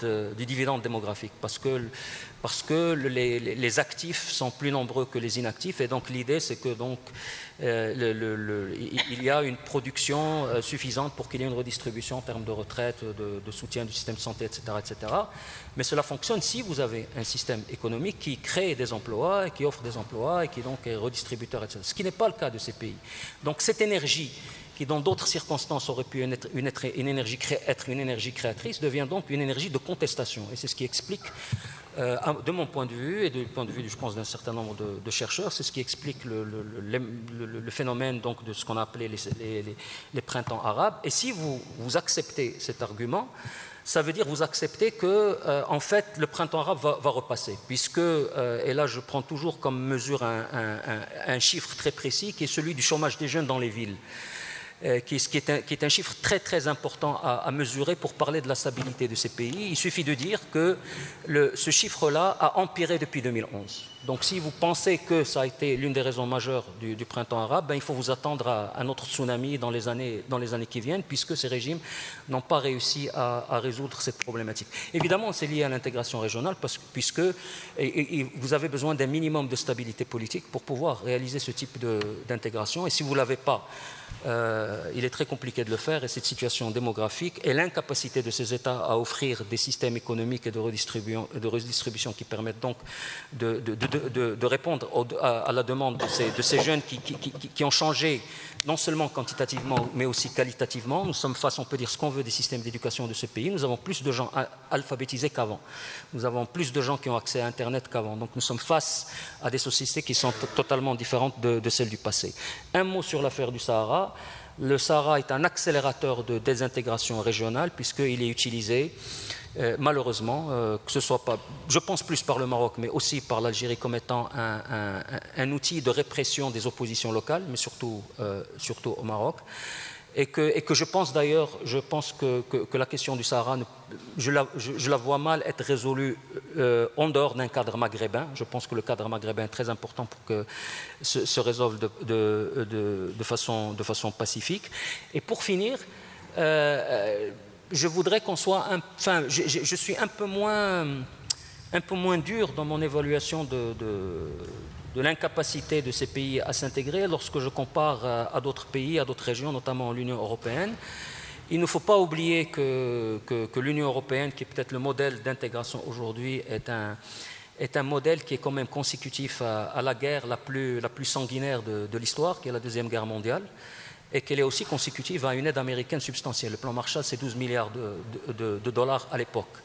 démographique, parce que les actifs sont plus nombreux que les inactifs, et donc l'idée, c'est que donc il y a une production suffisante pour qu'il y ait une redistribution en termes de retraite, de soutien du système de santé, etc., etc. Mais cela fonctionne si vous avez un système économique qui crée des emplois, et qui offre des emplois, et qui donc est redistributeur, etc. Ce qui n'est pas le cas de ces pays. Donc cette énergie, qui dans d'autres circonstances aurait pu être une énergie créatrice, devient donc une énergie de contestation. Et c'est ce qui explique, de mon point de vue, et du point de vue, je pense, d'un certain nombre de chercheurs, c'est ce qui explique le phénomène donc, de ce qu'on a appelé les printemps arabes. Et si vous acceptez cet argument, ça veut dire vous acceptez que, en fait, le printemps arabe va repasser, puisque, et là je prends toujours comme mesure un chiffre très précis, qui est celui du chômage des jeunes dans les villes. Qui est un chiffre très très important à mesurer pour parler de la stabilité de ces pays. Il suffit de dire que ce chiffre-là a empiré depuis 2011. Donc si vous pensez que ça a été l'une des raisons majeures du printemps arabe, ben, il faut vous attendre à un autre tsunami dans les années qui viennent, puisque ces régimes n'ont pas réussi à résoudre cette problématique. Évidemment, c'est lié à l'intégration régionale, puisque vous avez besoin d'un minimum de stabilité politique pour pouvoir réaliser ce type d'intégration. Et si vous ne l'avez pas, il est très compliqué de le faire, et cette situation démographique et l'incapacité de ces États à offrir des systèmes économiques et de redistribution qui permettent donc de répondre à la demande de ces jeunes qui ont changé non seulement quantitativement mais aussi qualitativement. Nous sommes face, on peut dire ce qu'on veut, des systèmes d'éducation de ce pays. Nous avons plus de gens alphabétisés qu'avant. Nous avons plus de gens qui ont accès à Internet qu'avant. Donc nous sommes face à des sociétés qui sont totalement différentes de celles du passé. Un mot sur l'affaire du Sahara. Le Sahara est un accélérateur de désintégration régionale, puisqu'il est utilisé malheureusement, que ce soit pas, je pense plus par le Maroc, mais aussi par l'Algérie comme étant un outil de répression des oppositions locales, mais surtout au Maroc. Et que je pense d'ailleurs, que la question du Sahara, je la vois mal être résolue en dehors d'un cadre maghrébin. Je pense que le cadre maghrébin est très important pour que se résolve de façon pacifique. Et pour finir, je voudrais qu'on soit, je suis un peu moins dur dans mon évaluation de l'incapacité de ces pays à s'intégrer lorsque je compare à d'autres pays, à d'autres régions, notamment l'Union européenne. Il ne faut pas oublier que l'Union européenne, qui est peut-être le modèle d'intégration aujourd'hui, est un modèle qui est quand même consécutif à la guerre la plus sanguinaire de l'histoire, qui est la Deuxième Guerre mondiale, et qu'elle est aussi consécutive à une aide américaine substantielle. Le plan Marshall, c'est 12 milliards de dollars à l'époque.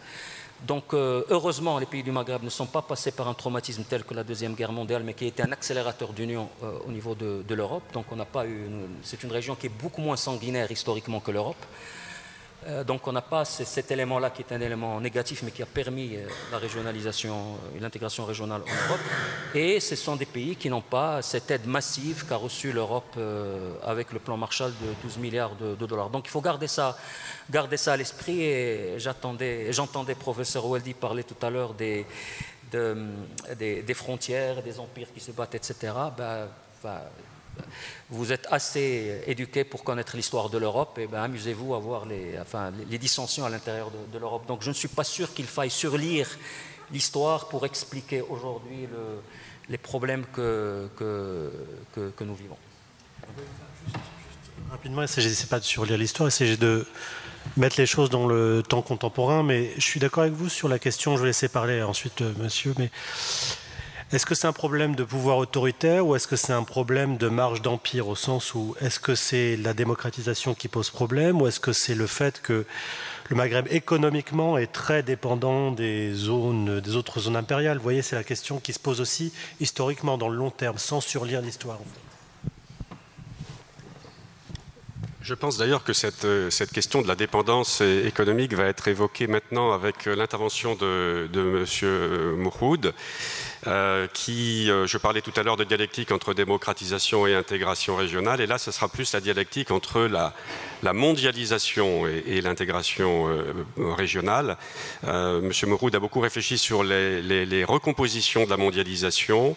Donc, heureusement, les pays du Maghreb ne sont pas passés par un traumatisme tel que la Deuxième Guerre mondiale, mais qui a été un accélérateur d'union au niveau de l'Europe. Donc, on n'a pas eu. C'est une région qui est beaucoup moins sanguinaire historiquement que l'Europe. Donc, on n'a pas cet élément-là qui est un élément négatif, mais qui a permis la régionalisation et l'intégration régionale en Europe. Et ce sont des pays qui n'ont pas cette aide massive qu'a reçue l'Europe avec le plan Marshall de 12 milliards de dollars. Donc, il faut garder ça à l'esprit. Et j'entendais professeur Weldy parler tout à l'heure des frontières, des empires qui se battent, etc. Vous êtes assez éduqués pour connaître l'histoire de l'Europe, et amusez-vous à voir les dissensions à l'intérieur de l'Europe. Donc je ne suis pas sûr qu'il faille surlire l'histoire pour expliquer aujourd'hui les problèmes que nous vivons. Rapidement, il ne s'agissait pas de surlire l'histoire, il s'agit de mettre les choses dans le temps contemporain, mais je suis d'accord avec vous sur la question, je vais laisser parler ensuite monsieur, mais est-ce que c'est un problème de pouvoir autoritaire ou est-ce que c'est un problème de marge d'empire, au sens où est-ce que c'est la démocratisation qui pose problème ou est-ce que c'est le fait que le Maghreb économiquement est très dépendant des autres zones impériales? Vous voyez, c'est la question qui se pose aussi historiquement dans le long terme, sans surlire l'histoire. En fait. Je pense d'ailleurs que cette question de la dépendance économique va être évoquée maintenant avec l'intervention de M. Mouhoud, je parlais tout à l'heure de dialectique entre démocratisation et intégration régionale, et là ce sera plus la dialectique entre la mondialisation et l'intégration régionale. M. Mouhoud a beaucoup réfléchi sur les recompositions de la mondialisation,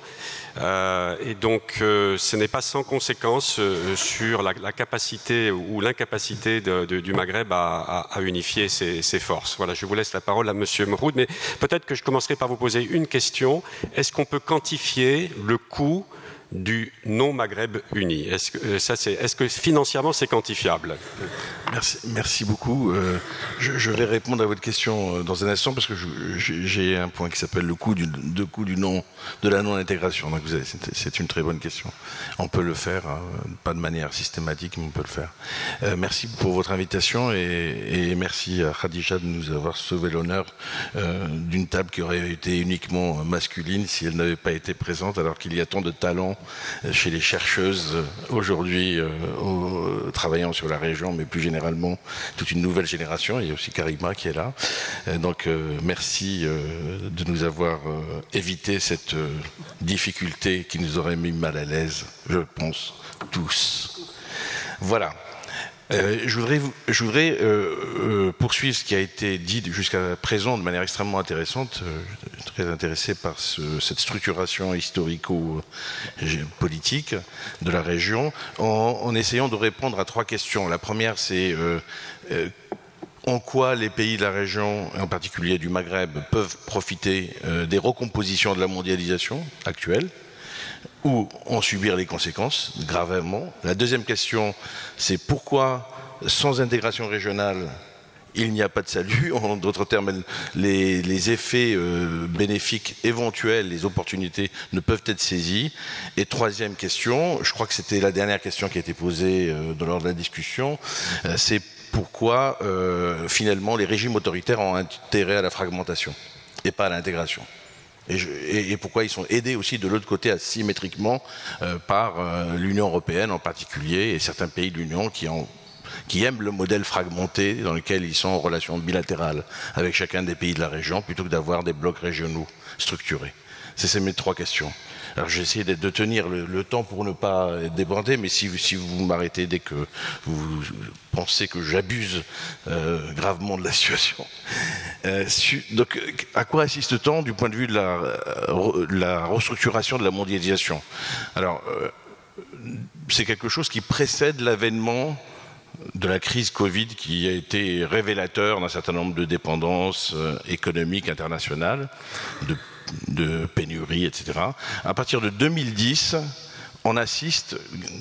et donc ce n'est pas sans conséquence sur la capacité ou l'incapacité du Maghreb à unifier ses forces. Voilà, je vous laisse la parole à M. Mouhoud, mais peut-être que je commencerai par vous poser une question. Est-ce qu'on peut quantifier le coût du non-Maghreb uni? Est-ce que financièrement c'est quantifiable? Merci beaucoup. Je vais répondre à votre question dans un instant parce que j'ai un point qui s'appelle le coût de la non-intégration. Donc c'est une très bonne question. On peut le faire, pas de manière systématique, mais on peut le faire. Merci pour votre invitation et merci à Khadija de nous avoir sauvé l'honneur d'une table qui aurait été uniquement masculine si elle n'avait pas été présente, alors qu'il y a tant de talents chez les chercheuses aujourd'hui travaillant sur la région, mais plus généralement toute une nouvelle génération. Il y a aussi Karima qui est là. Donc merci de nous avoir évité cette difficulté qui nous aurait mis mal à l'aise, je pense, tous. Voilà. Je voudrais poursuivre ce qui a été dit jusqu'à présent de manière extrêmement intéressante. Je suis très intéressé par cette structuration historico-politique de la région, en essayant de répondre à trois questions. La première, c'est en quoi les pays de la région, en particulier du Maghreb, peuvent profiter des recompositions de la mondialisation actuelle, ou en subir les conséquences gravement. La deuxième question, c'est pourquoi, sans intégration régionale, il n'y a pas de salut. En d'autres termes, les effets bénéfiques éventuels, les opportunités ne peuvent être saisies. Et troisième question, je crois que c'était la dernière question qui a été posée lors de la discussion, c'est pourquoi finalement les régimes autoritaires ont intérêt à la fragmentation et pas à l'intégration. Et pourquoi ils sont aidés aussi de l'autre côté asymétriquement par l'Union européenne en particulier et certains pays de l'Union qui aiment le modèle fragmenté dans lequel ils sont en relation bilatérale avec chacun des pays de la région plutôt que d'avoir des blocs régionaux structurés. C'est mes trois questions. Alors j'ai essayé de tenir le temps pour ne pas déborder, mais si vous m'arrêtez dès que vous pensez que j'abuse gravement de la situation. Donc à quoi assiste-t-on du point de vue de la restructuration de la mondialisation? Alors c'est quelque chose qui précède l'avènement de la crise Covid qui a été révélateur d'un certain nombre de dépendances économiques internationales, de pénurie, etc. À partir de 2010, on assiste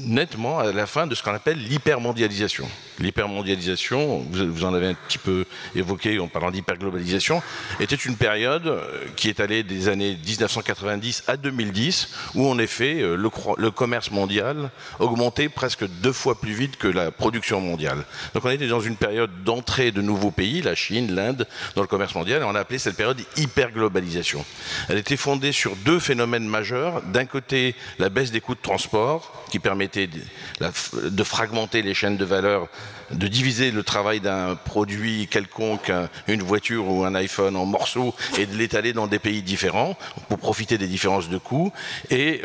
nettement à la fin de ce qu'on appelle l'hypermondialisation. L'hypermondialisation, vous en avez un petit peu évoqué en parlant d'hyperglobalisation, était une période qui est allée des années 1990 à 2010, où en effet le commerce mondial augmentait presque 2 fois plus vite que la production mondiale. Donc on était dans une période d'entrée de nouveaux pays, la Chine, l'Inde, dans le commerce mondial, et on a appelé cette période hyperglobalisation. Elle était fondée sur 2 phénomènes majeurs. D'un côté, la baisse des coûts de transport, qui permettait de fragmenter les chaînes de valeur, de diviser le travail d'un produit quelconque, une voiture ou un iPhone, en morceaux et de l'étaler dans des pays différents pour profiter des différences de coûts, et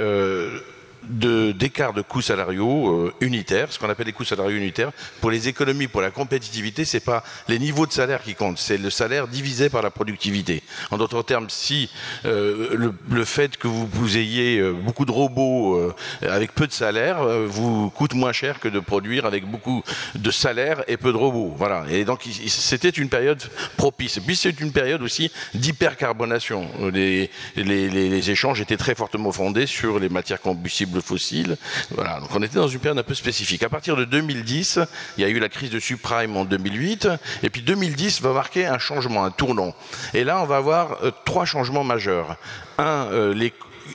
d'écarts de coûts salariaux unitaires, ce qu'on appelle les coûts salariaux unitaires. Pour les économies, pour la compétitivité, c'est pas les niveaux de salaire qui comptent, c'est le salaire divisé par la productivité. En d'autres termes, si le fait que vous ayez beaucoup de robots avec peu de salaire vous coûte moins cher que de produire avec beaucoup de salaire et peu de robots. Voilà. Et donc c'était une période propice. Et puis c'est une période aussi d'hypercarbonation. Les échanges étaient très fortement fondés sur les matières combustibles fossiles. Voilà. Donc on était dans une période un peu spécifique. À partir de 2010, il y a eu la crise de subprime en 2008, et puis 2010 va marquer un changement, un tournant. Et là, on va avoir 3 changements majeurs.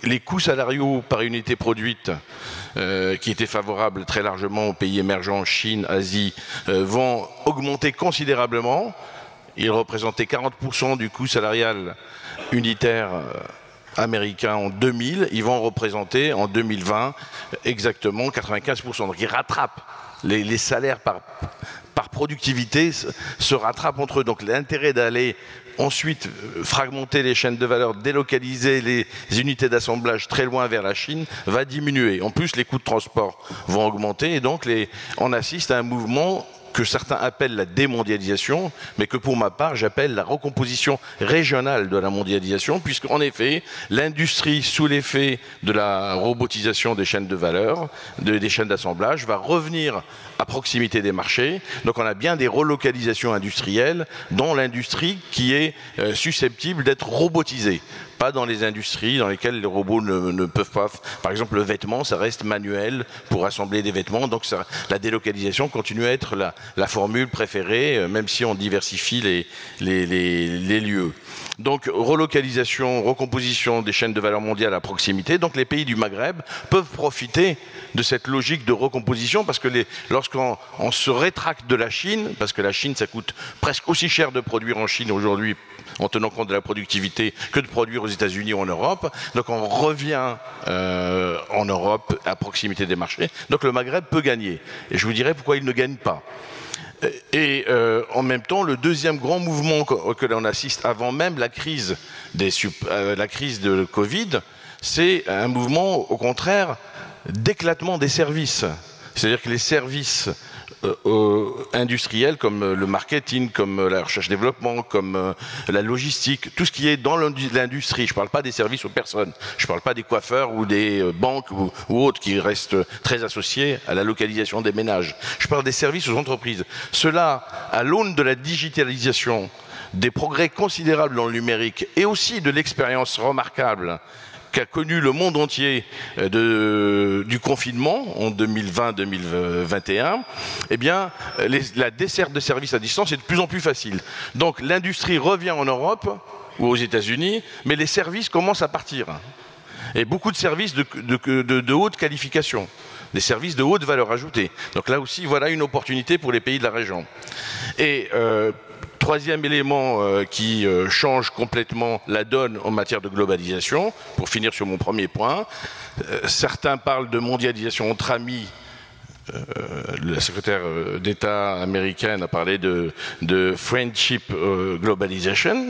Les coûts salariaux par unité produite, qui étaient favorables très largement aux pays émergents, Chine, Asie, vont augmenter considérablement. Ils représentaient 40% du coût salarial unitaire américains en 2000, ils vont représenter en 2020 exactement 95%. Donc ils rattrapent les salaires par productivité, se rattrapent entre eux. Donc l'intérêt d'aller ensuite fragmenter les chaînes de valeur, délocaliser les unités d'assemblage très loin vers la Chine, va diminuer. En plus, les coûts de transport vont augmenter, et donc on assiste à un mouvement que certains appellent la démondialisation, mais que pour ma part j'appelle la recomposition régionale de la mondialisation, puisqu'en effet l'industrie, sous l'effet de la robotisation des chaînes de valeur, des chaînes d'assemblage, va revenir à proximité des marchés. Donc on a bien des relocalisations industrielles, dont l'industrie qui est susceptible d'être robotisée. Pas dans les industries dans lesquelles les robots ne peuvent pas. Par exemple, le vêtement, ça reste manuel pour assembler des vêtements. Donc la délocalisation continue à être la formule préférée, même si on diversifie les lieux. Donc relocalisation, recomposition des chaînes de valeur mondiale à proximité. Donc les pays du Maghreb peuvent profiter de cette logique de recomposition, parce que lorsqu'on se rétracte de la Chine, parce que la Chine, ça coûte presque aussi cher de produire en Chine aujourd'hui, en tenant compte de la productivité, que de produire aux États-Unis ou en Europe. Donc on revient en Europe à proximité des marchés. Donc le Maghreb peut gagner. Et je vous dirai pourquoi il ne gagne pas. Et en même temps, le deuxième grand mouvement que l'on assiste avant même la crise de Covid, c'est un mouvement, au contraire, d'éclatement des services. C'est-à-dire que les services industriels, comme le marketing, comme la recherche-développement, comme la logistique, tout ce qui est dans l'industrie. Je ne parle pas des services aux personnes, je ne parle pas des coiffeurs ou des banques ou autres qui restent très associés à la localisation des ménages. Je parle des services aux entreprises. Cela, à l'aune de la digitalisation, des progrès considérables dans le numérique et aussi de l'expérience remarquable qu'a connu le monde entier du confinement en 2020-2021, eh bien, la desserte de services à distance est de plus en plus facile. Donc l'industrie revient en Europe ou aux États-Unis, mais les services commencent à partir. Et beaucoup de services de haute qualification, des services de haute valeur ajoutée. Donc là aussi, voilà une opportunité pour les pays de la région. Et troisième élément qui change complètement la donne en matière de globalisation, pour finir sur mon premier point, certains parlent de mondialisation entre amis. La secrétaire d'État américaine a parlé de friendship globalization,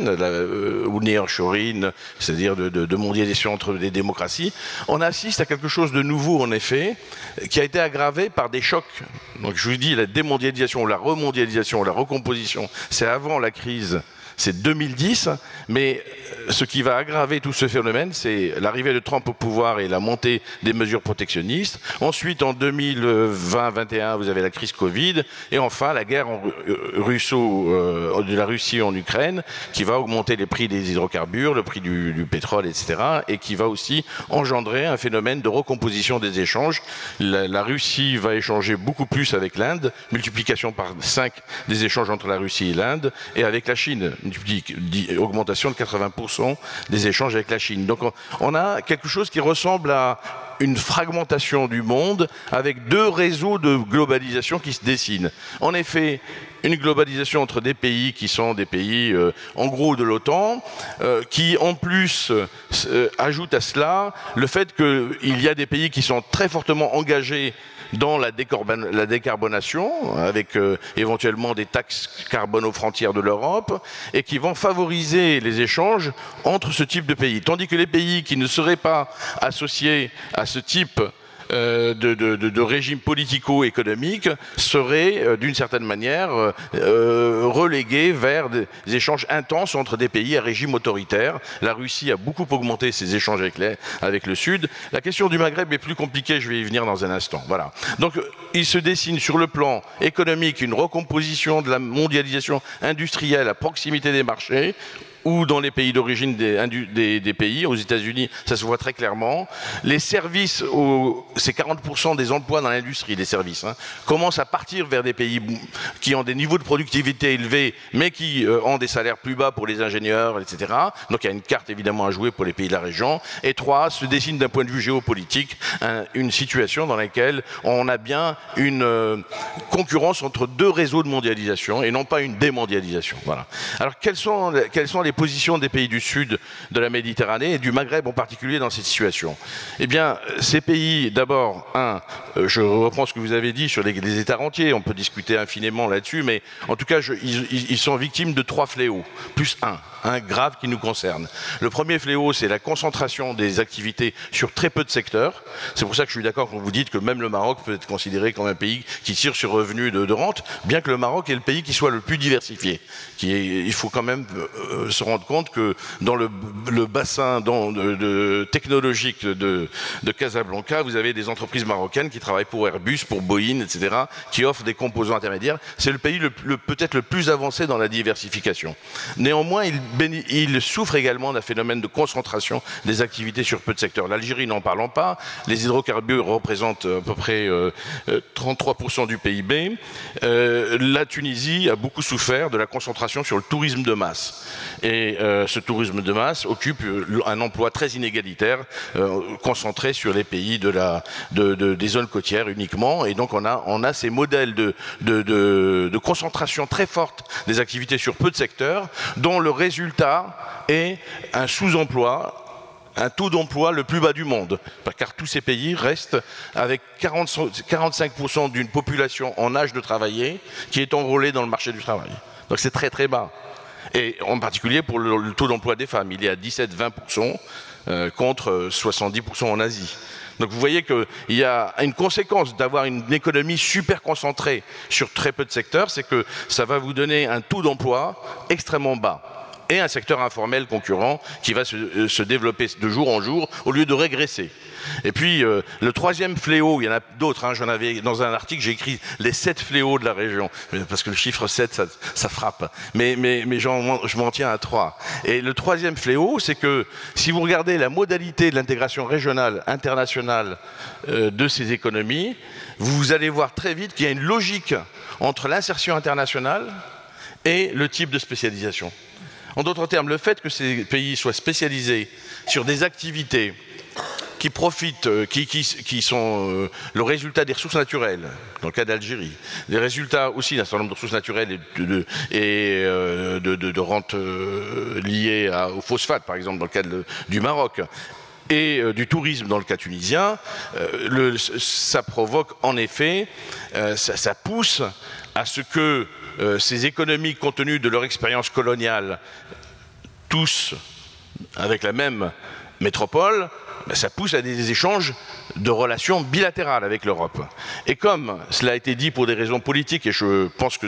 ou nearshoring, c'est-à-dire de mondialisation entre les démocraties. On assiste à quelque chose de nouveau, en effet, qui a été aggravé par des chocs. Donc je vous dis, la démondialisation, la remondialisation, la recomposition, c'est avant la crise c'est 2010, mais ce qui va aggraver tout ce phénomène, c'est l'arrivée de Trump au pouvoir et la montée des mesures protectionnistes. Ensuite, en 2020-21, vous avez la crise Covid, et enfin la guerre de la Russie en Ukraine, qui va augmenter les prix des hydrocarbures, le prix du pétrole, etc., et qui va aussi engendrer un phénomène de recomposition des échanges. La Russie va échanger beaucoup plus avec l'Inde, multiplication par 5 des échanges entre la Russie et l'Inde, et avec la Chine, augmentation de 80% des échanges avec la Chine. Donc on a quelque chose qui ressemble à une fragmentation du monde avec deux réseaux de globalisation qui se dessinent. En effet, une globalisation entre des pays qui sont des pays en gros de l'OTAN, qui en plus ajoute à cela le fait qu'il y a des pays qui sont très fortement engagés dans la décarbonation, avec éventuellement des taxes carbone aux frontières de l'Europe, et qui vont favoriser les échanges entre ce type de pays. Tandis que les pays qui ne seraient pas associés à ce type de régime politico-économique seraient, d'une certaine manière, relégués vers des échanges intenses entre des pays à régime autoritaire. La Russie a beaucoup augmenté ses échanges avec le Sud. La question du Maghreb est plus compliquée, je vais y venir dans un instant. Voilà. Donc, il se dessine sur le plan économique une recomposition de la mondialisation industrielle à proximité des marchés, ou dans les pays d'origine des pays, aux États-Unis, ça se voit très clairement. Les services, c'est 40% des emplois dans l'industrie, des services, commencent à partir vers des pays qui ont des niveaux de productivité élevés, mais qui ont des salaires plus bas pour les ingénieurs, etc. Donc il y a une carte évidemment à jouer pour les pays de la région. Et 3, se dessine d'un point de vue géopolitique une situation dans laquelle on a bien une concurrence entre deux réseaux de mondialisation et non pas une démondialisation. Voilà. Alors quelles sont les positions des pays du sud de la Méditerranée et du Maghreb en particulier dans cette situation? Eh bien, ces pays, d'abord, je reprends ce que vous avez dit sur les États rentiers, on peut discuter infiniment là-dessus, mais en tout cas, ils sont victimes de 3 fléaux, plus un grave qui nous concerne. Le premier fléau, c'est la concentration des activités sur très peu de secteurs. C'est pour ça que je suis d'accord quand vous dites que même le Maroc peut être considéré comme un pays qui tire sur revenus de rente, bien que le Maroc est le pays qui soit le plus diversifié. Il faut quand même se rendre compte que dans le bassin technologique de Casablanca, vous avez des entreprises marocaines qui travaillent pour Airbus, pour Boeing, etc., qui offrent des composants intermédiaires. C'est le pays peut-être le plus avancé dans la diversification. Néanmoins, il souffre également d'un phénomène de concentration des activités sur peu de secteurs. L'Algérie, n'en parlons pas. Les hydrocarbures représentent à peu près 33% du PIB. La Tunisie a beaucoup souffert de la concentration sur le tourisme de masse. Et ce tourisme de masse occupe un emploi très inégalitaire, concentré sur les pays des zones côtières uniquement. Et donc on a ces modèles de concentration très forte des activités sur peu de secteurs, dont le résultat est un sous-emploi, un taux d'emploi le plus bas du monde, car tous ces pays restent avec 45% d'une population en âge de travailler qui est enrôlée dans le marché du travail. Donc c'est très très bas. Et en particulier pour le taux d'emploi des femmes, il est à 17-20% contre 70% en Asie. Donc vous voyez qu'il y a une conséquence d'avoir une économie super concentrée sur très peu de secteurs, c'est que ça va vous donner un taux d'emploi extrêmement bas. Et un secteur informel concurrent qui va se développer de jour en jour au lieu de régresser. Et puis le troisième fléau, il y en a d'autres, j'en avais dans un article, j'ai écrit les 7 fléaux de la région, parce que le chiffre 7 ça frappe, mais je m'en tiens à 3. Et le troisième fléau, c'est que si vous regardez la modalité de l'intégration régionale, internationale de ces économies, vous allez voir très vite qu'il y a une logique entre l'insertion internationale et le type de spécialisation. En d'autres termes, le fait que ces pays soient spécialisés sur des activités qui profitent, qui sont le résultat des ressources naturelles, dans le cas d'Algérie, des résultats aussi d'un certain nombre de ressources naturelles et de rentes liées au phosphate, par exemple, dans le cas du Maroc, et du tourisme dans le cas tunisien, ça provoque en effet, ça pousse à ce que ces économies, compte tenu de leur expérience coloniale, tous avec la même métropole, ça pousse à des échanges de relations bilatérales avec l'Europe. Et comme cela a été dit pour des raisons politiques, et je pense que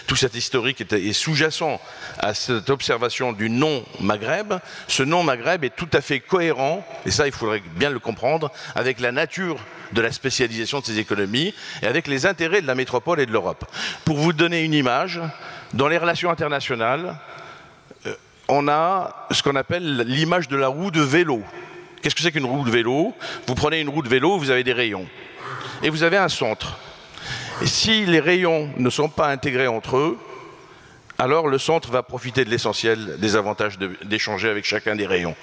tout cet historique est sous-jacent à cette observation du non-Maghreb, ce non-Maghreb est tout à fait cohérent, et ça il faudrait bien le comprendre, avec la nature de la spécialisation de ces économies et avec les intérêts de la métropole et de l'Europe. Pour vous donner une image, dans les relations internationales, on a ce qu'on appelle l'image de la roue de vélo. Qu'est-ce que c'est qu'une roue de vélo? Vous prenez une roue de vélo, vous avez des rayons. Et vous avez un centre. Et si les rayons ne sont pas intégrés entre eux, alors le centre va profiter de l'essentiel des avantages d'échanger avec chacun des rayons.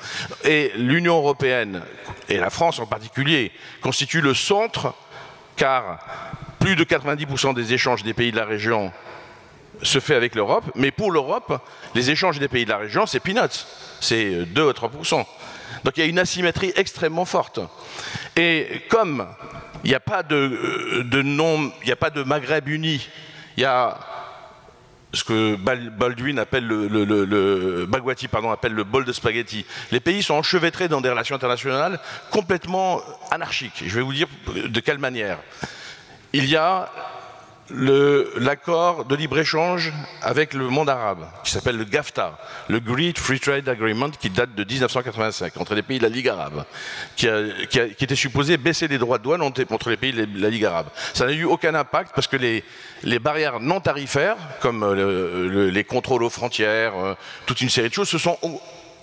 Et l'Union européenne, et la France en particulier, constituent le centre, car plus de 90% des échanges des pays de la région se fait avec l'Europe, mais pour l'Europe, les échanges des pays de la région, c'est peanuts, c'est 2 à 3%. Donc il y a une asymétrie extrêmement forte. Et comme il n'y a pas de Maghreb uni, il y a ce que Baldwin appelle Bagwati appelle le bol de spaghetti. Les pays sont enchevêtrés dans des relations internationales complètement anarchiques. Je vais vous dire de quelle manière. Il y a l'accord de libre-échange avec le monde arabe, qui s'appelle le GAFTA, le Great Free Trade Agreement, qui date de 1985, entre les pays de la Ligue arabe, qui était supposé baisser les droits de douane entre les pays de la Ligue arabe. Ça n'a eu aucun impact parce que les barrières non tarifaires, comme les contrôles aux frontières, toute une série de choses, se sont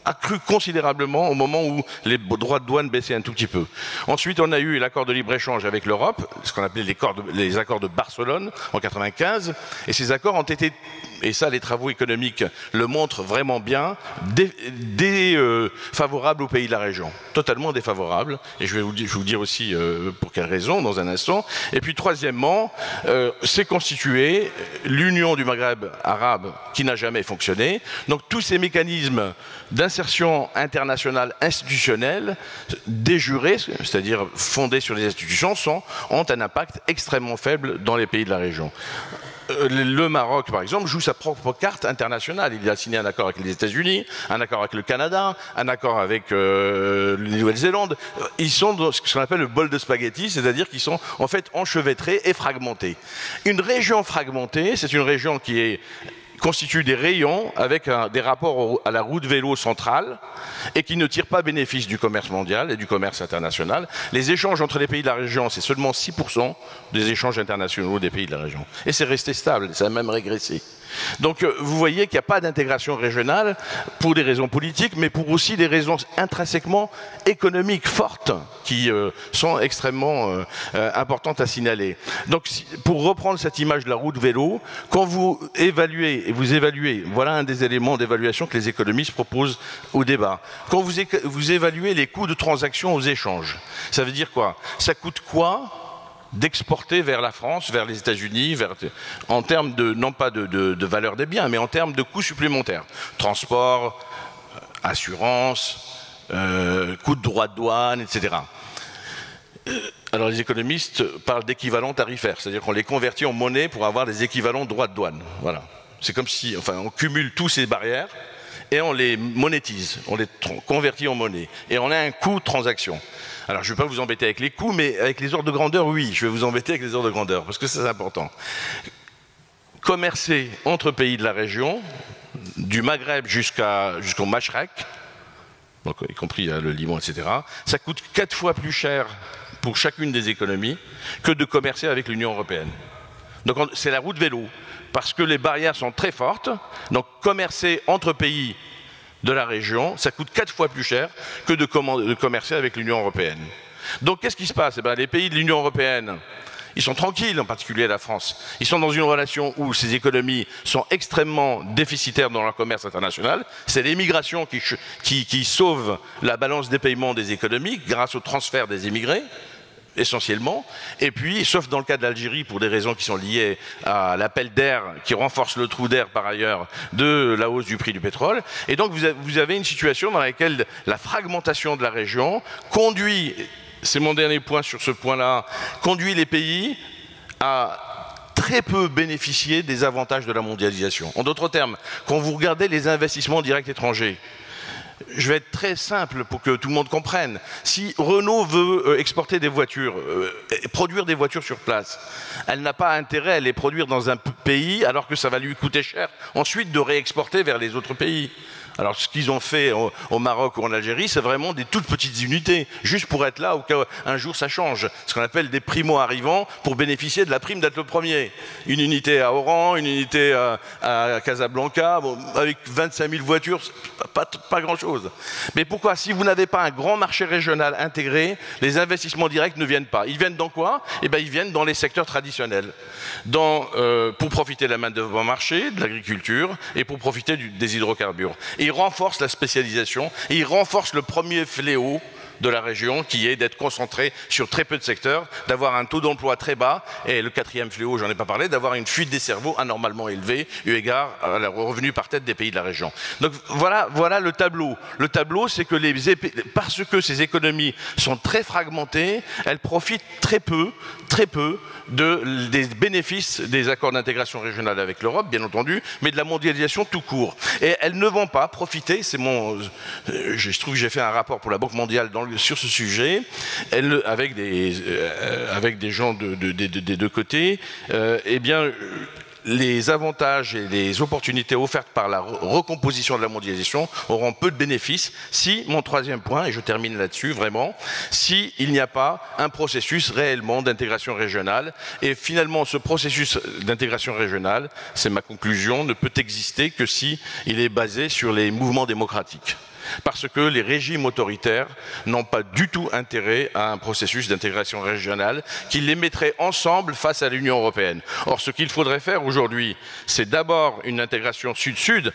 accru considérablement au moment où les droits de douane baissaient un tout petit peu. Ensuite, on a eu l'accord de libre-échange avec l'Europe, ce qu'on appelait les accords de Barcelone en 1995, et ces accords ont été, et ça les travaux économiques le montrent vraiment bien, favorables aux pays de la région, totalement défavorables, et je vais vous dire aussi pour quelles raisons dans un instant. Et puis troisièmement, s'est constituée l'Union du Maghreb arabe qui n'a jamais fonctionné, donc tous ces mécanismes d'insertion internationale institutionnelle déjurés, c'est-à-dire fondés sur les institutions, ont un impact extrêmement faible dans les pays de la région. Le Maroc, par exemple, joue sa propre carte internationale. Il a signé un accord avec les États-Unis, un accord avec le Canada, un accord avec la Nouvelle-Zélande. Ils sont dans ce qu'on appelle le bol de spaghetti, c'est-à-dire qu'ils sont en fait enchevêtrés et fragmentés. Une région fragmentée, c'est une région qui constitue des rayons avec des rapports à la roue de vélo centrale et qui ne tire pas bénéfice du commerce mondial et du commerce international. Les échanges entre les pays de la région, c'est seulement 6% des échanges internationaux des pays de la région. Et c'est resté stable, ça a même régressé. Donc vous voyez qu'il n'y a pas d'intégration régionale pour des raisons politiques, mais pour aussi des raisons intrinsèquement économiques fortes qui sont extrêmement importantes à signaler. Donc pour reprendre cette image de la roue de vélo, quand vous évaluez, voilà un des éléments d'évaluation que les économistes proposent au débat. Quand vous évaluez les coûts de transaction aux échanges, ça veut dire quoi? Ça coûte quoi d'exporter vers la France, vers les États-Unis, en termes non pas de valeur des biens, mais en termes de coûts supplémentaires. Transport, assurance, coûts de droits de douane, etc. Alors les économistes parlent d'équivalent tarifaire, c'est-à-dire qu'on les convertit en monnaie pour avoir des équivalents de droits de douane. Voilà. C'est comme si, on cumule tous ces barrières et on les monétise, on les convertit en monnaie. Et on a un coût de transaction. Alors, je ne vais pas vous embêter avec les coûts, mais avec les ordres de grandeur, oui, je vais vous embêter avec les ordres de grandeur, parce que c'est important. Commercer entre pays de la région, du Maghreb jusqu'au Mashrek, donc, y compris le Liban, etc., ça coûte 4 fois plus cher pour chacune des économies que de commercer avec l'Union européenne. Donc, c'est la roue de vélo, parce que les barrières sont très fortes, donc commercer entre pays de la région, ça coûte 4 fois plus cher que de commercer avec l'Union européenne. Donc qu'est-ce qui se passe? Les pays de l'Union européenne, ils sont tranquilles, en particulier la France. Ils sont dans une relation où ces économies sont extrêmement déficitaires dans leur commerce international. C'est l'immigration qui sauve la balance des paiements des économies grâce au transfert des immigrés, essentiellement, et puis, sauf dans le cas de l'Algérie, pour des raisons qui sont liées à l'appel d'air, qui renforce le trou d'air par ailleurs de la hausse du prix du pétrole. Et donc vous avez une situation dans laquelle la fragmentation de la région conduit, c'est mon dernier point sur ce point-là, conduit les pays à très peu bénéficier des avantages de la mondialisation. En d'autres termes, quand vous regardez les investissements directs étrangers, Je vais être très simple pour que tout le monde comprenne. Si Renault veut exporter des voitures, produire des voitures sur place, elle n'a pas intérêt à les produire dans un pays alors que ça va lui coûter cher ensuite de réexporter vers les autres pays. Alors ce qu'ils ont fait au Maroc ou en Algérie, c'est vraiment des toutes petites unités, juste pour être là au cas où un jour ça change. Ce qu'on appelle des primo-arrivants pour bénéficier de la prime d'être le premier. Une unité à Oran, une unité à Casablanca, bon, avec 25 000 voitures, pas grand-chose. Mais pourquoi? Si vous n'avez pas un grand marché régional intégré, les investissements directs ne viennent pas. Ils viennent dans quoi? Eh bien, ils viennent dans les secteurs traditionnels. Pour profiter de la main-d'œuvre bon marché, de l'agriculture, et pour profiter des hydrocarbures. Et il renforce la spécialisation et il renforce le premier fléau de la région qui est d'être concentré sur très peu de secteurs, d'avoir un taux d'emploi très bas et le quatrième fléau, j'en ai pas parlé, d'avoir une fuite des cerveaux anormalement élevée eu égard à la revenu par tête des pays de la région. Donc voilà le tableau. Le tableau, c'est que parce que ces économies sont très fragmentées, elles profitent très peu des bénéfices des accords d'intégration régionale avec l'Europe, bien entendu, mais de la mondialisation tout court. Et elles ne vont pas profiter, je trouve que j'ai fait un rapport pour la Banque mondiale sur ce sujet, avec des gens des deux côtés, eh bien, les avantages et les opportunités offertes par la recomposition de la mondialisation auront peu de bénéfices si, mon troisième point, et je termine là-dessus vraiment, si il n'y a pas un processus réellement d'intégration régionale. Et finalement, ce processus d'intégration régionale, c'est ma conclusion, ne peut exister que si il est basé sur les mouvements démocratiques. Parce que les régimes autoritaires n'ont pas du tout intérêt à un processus d'intégration régionale qui les mettrait ensemble face à l'Union européenne. Or, ce qu'il faudrait faire aujourd'hui, c'est d'abord une intégration sud-sud,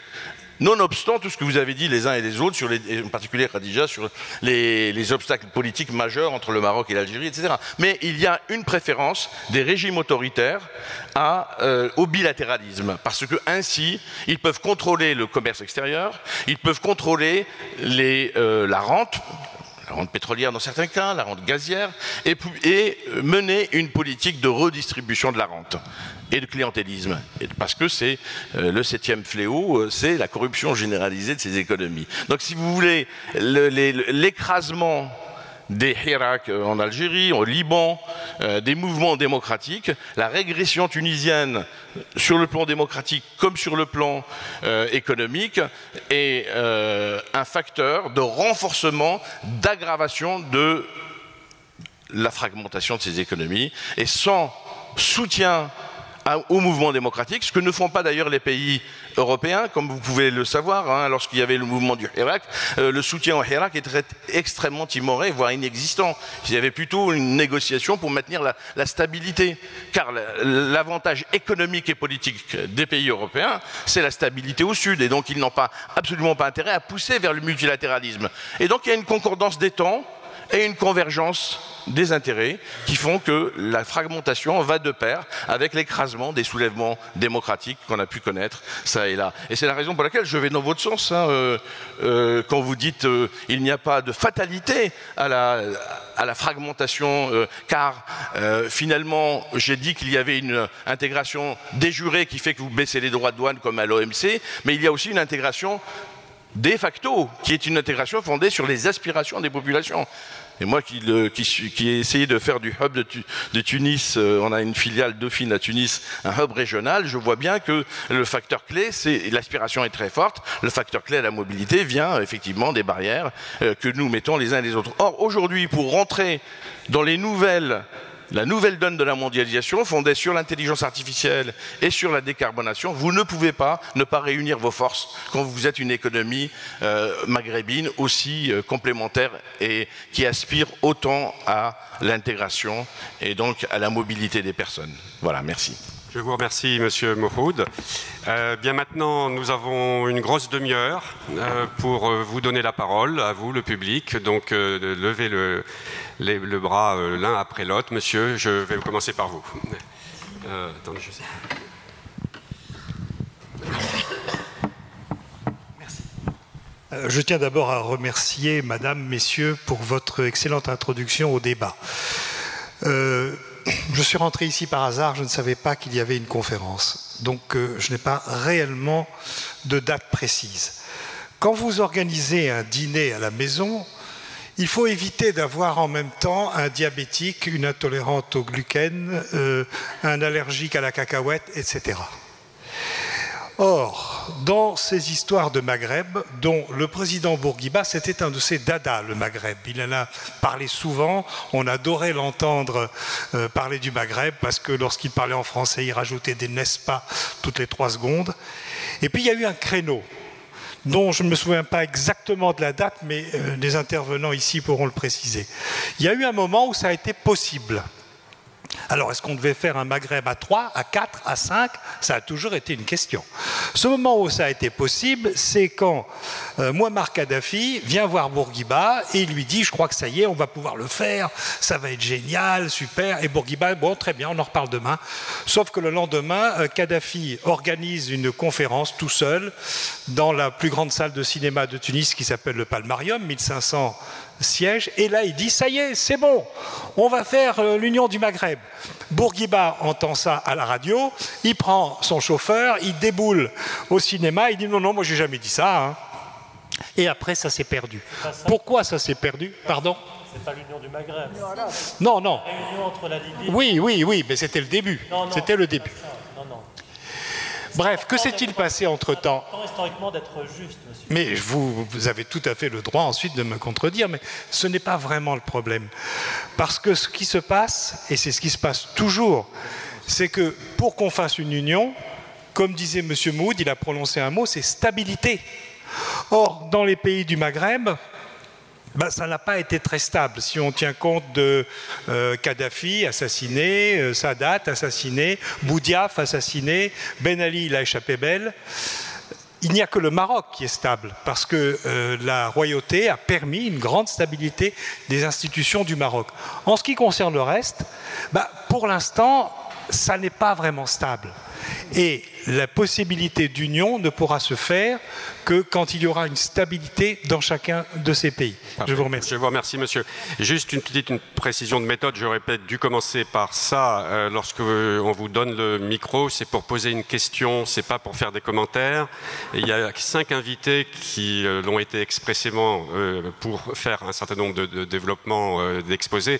nonobstant tout ce que vous avez dit les uns et les autres, en particulier Khadija, sur les obstacles politiques majeurs entre le Maroc et l'Algérie, etc. Mais il y a une préférence des régimes autoritaires au bilatéralisme, parce que ainsi ils peuvent contrôler le commerce extérieur, ils peuvent contrôler la rente pétrolière dans certains cas, la rente gazière, et mener une politique de redistribution de la rente et de clientélisme. Parce que c'est le septième fléau, c'est la corruption généralisée de ces économies. Donc si vous voulez, l'écrasement des Hirak en Algérie, au Liban, des mouvements démocratiques, la régression tunisienne sur le plan démocratique comme sur le plan économique est un facteur de renforcement, d'aggravation de la fragmentation de ces économies. Et sans soutien au mouvement démocratique, ce que ne font pas d'ailleurs les pays européens, comme vous pouvez le savoir, lorsqu'il y avait le mouvement du Hirak, le soutien au Hirak était extrêmement timoré, voire inexistant. Il y avait plutôt une négociation pour maintenir la stabilité, car l'avantage économique et politique des pays européens, c'est la stabilité au sud, et donc ils n'ont absolument pas intérêt à pousser vers le multilatéralisme. Et donc il y a une concordance des temps et une convergence des intérêts qui font que la fragmentation va de pair avec l'écrasement des soulèvements démocratiques qu'on a pu connaître ça et là. Et c'est la raison pour laquelle je vais dans votre sens quand vous dites il n'y a pas de fatalité à la fragmentation, car finalement j'ai dit qu'il y avait une intégration déjurée qui fait que vous baissez les droits de douane comme à l'OMC, mais il y a aussi une intégration de facto, qui est une intégration fondée sur les aspirations des populations. Et moi qui ai essayé de faire du hub de Tunis, on a une filiale Dauphine à Tunis, un hub régional, je vois bien que le facteur clé, l'aspiration est très forte, le facteur clé à la mobilité vient effectivement des barrières que nous mettons les uns et les autres. Or, aujourd'hui, pour rentrer dans la nouvelle donne de la mondialisation, fondée sur l'intelligence artificielle et sur la décarbonation, vous ne pouvez pas ne pas réunir vos forces quand vous êtes une économie maghrébine aussi complémentaire et qui aspire autant à l'intégration et donc à la mobilité des personnes. Voilà, merci. Je vous remercie, Monsieur Mouhoud. Bien maintenant, nous avons une grosse demi-heure pour vous donner la parole, à vous, le public. Donc, levez le bras l'un après l'autre. Monsieur, je vais commencer par vous. Attendez, je sais. Merci. Je tiens d'abord à remercier Madame, Messieurs, pour votre excellente introduction au débat. Je suis rentré ici par hasard, je ne savais pas qu'il y avait une conférence. Donc je n'ai pas réellement de date précise. quand vous organisez un dîner à la maison, il faut éviter d'avoir en même temps un diabétique, une intolérante au gluten, un allergique à la cacahuète, etc. Or, dans ces histoires de Maghreb, dont le président Bourguiba, c'était un de ses dadas, le Maghreb. Il en a parlé souvent, on adorait l'entendre parler du Maghreb, parce que lorsqu'il parlait en français, il rajoutait des « n'est-ce pas » toutes les 3 secondes. Et puis il y a eu un créneau, dont je ne me souviens pas exactement de la date, mais les intervenants ici pourront le préciser. Il y a eu un moment où ça a été possible. Alors, est-ce qu'on devait faire un Maghreb à 3, à 4, à 5 ? Ça a toujours été une question. Ce moment où ça a été possible, c'est quand Mouammar Kadhafi vient voir Bourguiba et il lui dit « Je crois que ça y est, on va pouvoir le faire, ça va être génial, super ». Et Bourguiba, bon, très bien, on en reparle demain. Sauf que le lendemain, Kadhafi organise une conférence tout seul dans la plus grande salle de cinéma de Tunis qui s'appelle le Palmarium, 1500 sièges, et là il dit ça y est, c'est bon, on va faire l'union du Maghreb. Bourguiba entend ça à la radio, il prend son chauffeur, il déboule au cinéma, il dit non, non, moi j'ai jamais dit ça. Hein. Et après ça s'est perdu. Pourquoi ça s'est perdu? Pardon? C'est pas l'union du Maghreb. Non, non. La réunion entre la Libye. Oui, mais c'était le début. C'était le début. Non. Bref, que s'est-il passé entre-temps? Historiquement d'être juste, monsieur. Mais vous avez tout à fait le droit ensuite de me contredire, mais ce n'est pas vraiment le problème. Parce que ce qui se passe, et c'est ce qui se passe toujours, c'est que pour qu'on fasse une union, comme disait M. Moud, il a prononcé un mot, c'est stabilité. Or, dans les pays du Maghreb, ça n'a pas été très stable. Si on tient compte de Kadhafi assassiné, Sadat assassiné, Boudiaf assassiné, Ben Ali il a échappé belle. Il n'y a que le Maroc qui est stable, parce que la royauté a permis une grande stabilité des institutions du Maroc. En ce qui concerne le reste, pour l'instant, ça n'est pas vraiment stable. Et la possibilité d'union ne pourra se faire que quand il y aura une stabilité dans chacun de ces pays. Parfait. Je vous remercie. Je vous remercie, monsieur. Juste une précision de méthode. J'aurais peut-être dû commencer par ça. Lorsque on vous donne le micro, c'est pour poser une question, c'est pas pour faire des commentaires. Et il y a 5 invités qui l'ont été expressément pour faire un certain nombre de développements d'exposés.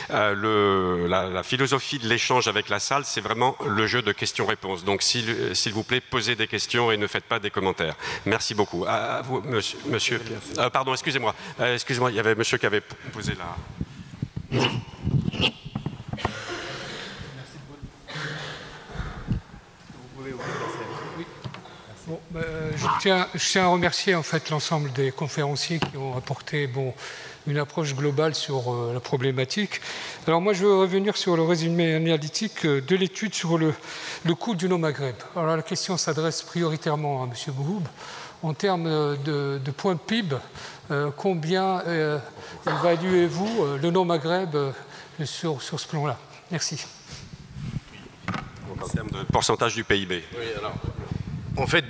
La philosophie de l'échange avec la salle, c'est vraiment le jeu de questions-réponses. Donc, s'il vous plaît, posez des questions et ne faites pas des commentaires. Merci beaucoup. À vous, monsieur. Pardon, excusez-moi. Excusez-moi, il y avait monsieur qui avait posé la... Bon, je tiens à remercier en fait l'ensemble des conférenciers qui ont apporté une approche globale sur la problématique. Alors moi je veux revenir sur le résumé analytique de l'étude sur le coût du no-Maghreb. Alors la question s'adresse prioritairement à M. Bouhoub. En termes de points de PIB, combien évaluez-vous le no-Maghreb sur ce plan-là? Merci. Donc, en termes de pourcentage du PIB. Oui, alors, en fait,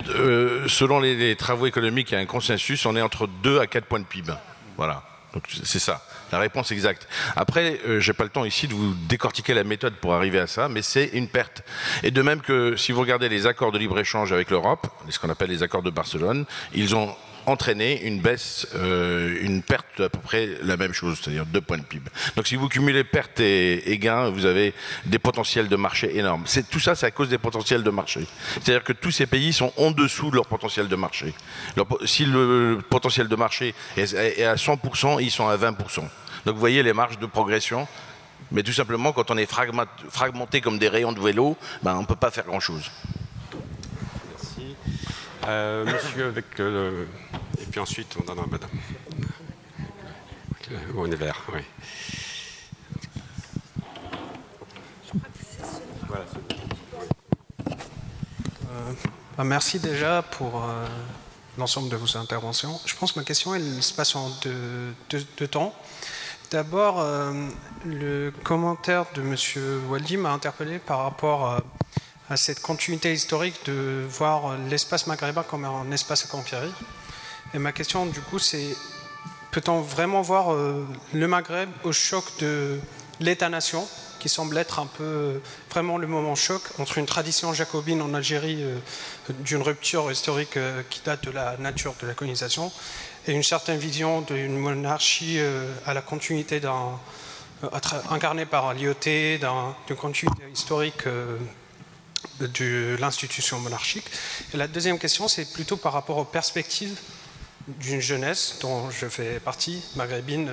selon les travaux économiques, il y a un consensus, on est entre 2 à 4 points de PIB. Voilà, donc c'est ça, la réponse exacte. Après, je n'ai pas le temps ici de vous décortiquer la méthode pour arriver à ça, mais c'est une perte. Et de même que si vous regardez les accords de libre-échange avec l'Europe, ce qu'on appelle les accords de Barcelone, ils ont entraîner une baisse, une perte à peu près la même chose, c'est-à-dire 2 points de PIB. Donc si vous cumulez pertes et gains, vous avez des potentiels de marché énormes. Tout ça, c'est à cause des potentiels de marché. C'est-à-dire que tous ces pays sont en dessous de leur potentiel de marché. Si le potentiel de marché est à 100%, ils sont à 20%. Donc vous voyez les marges de progression. Mais tout simplement, quand on est fragmenté comme des rayons de vélo, on ne peut pas faire grand-chose. Monsieur, avec et puis ensuite, on donne à madame. On est vert, oui. Voilà. Merci déjà pour l'ensemble de vos interventions. Je pense que ma question, elle se passe en deux temps. D'abord, le commentaire de M. Waldi m'a interpellé par rapport à cette continuité historique de voir l'espace maghrébin comme un espace à conquérir. Et ma question, du coup, c'est peut-on vraiment voir le Maghreb au choc de l'État-nation qui semble être un peu vraiment le moment choc entre une tradition jacobine en Algérie d'une rupture historique qui date de la nature de la colonisation et une certaine vision d'une monarchie à la continuité incarnée par l'IOT, d'une continuité historique de l'institution monarchique. Et la deuxième question, c'est plutôt par rapport aux perspectives d'une jeunesse dont je fais partie, maghrébine,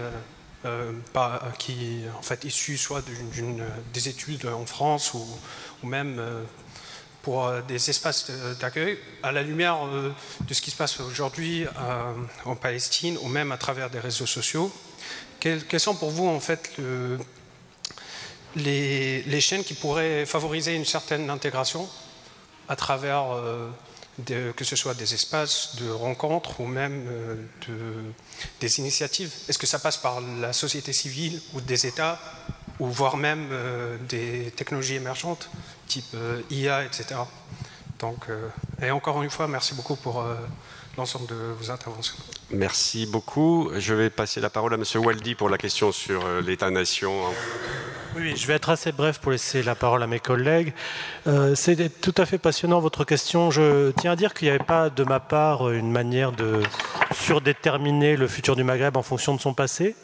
qui en fait issue soit des études en France ou même pour des espaces d'accueil, à la lumière de ce qui se passe aujourd'hui en Palestine ou même à travers des réseaux sociaux. Quels sont pour vous en fait les chaînes qui pourraient favoriser une certaine intégration à travers que ce soit des espaces de rencontres ou même des initiatives? Est-ce que ça passe par la société civile ou des États ou voire même des technologies émergentes type IA, etc. Donc, et encore une fois, merci beaucoup pour l'ensemble de vos interventions. Merci beaucoup. Je vais passer la parole à M. Waldy pour la question sur l'État-nation. Oui, je vais être assez bref pour laisser la parole à mes collègues. C'est tout à fait passionnant votre question. Je tiens à dire qu'il n'y avait pas de ma part une manière de surdéterminer le futur du Maghreb en fonction de son passé.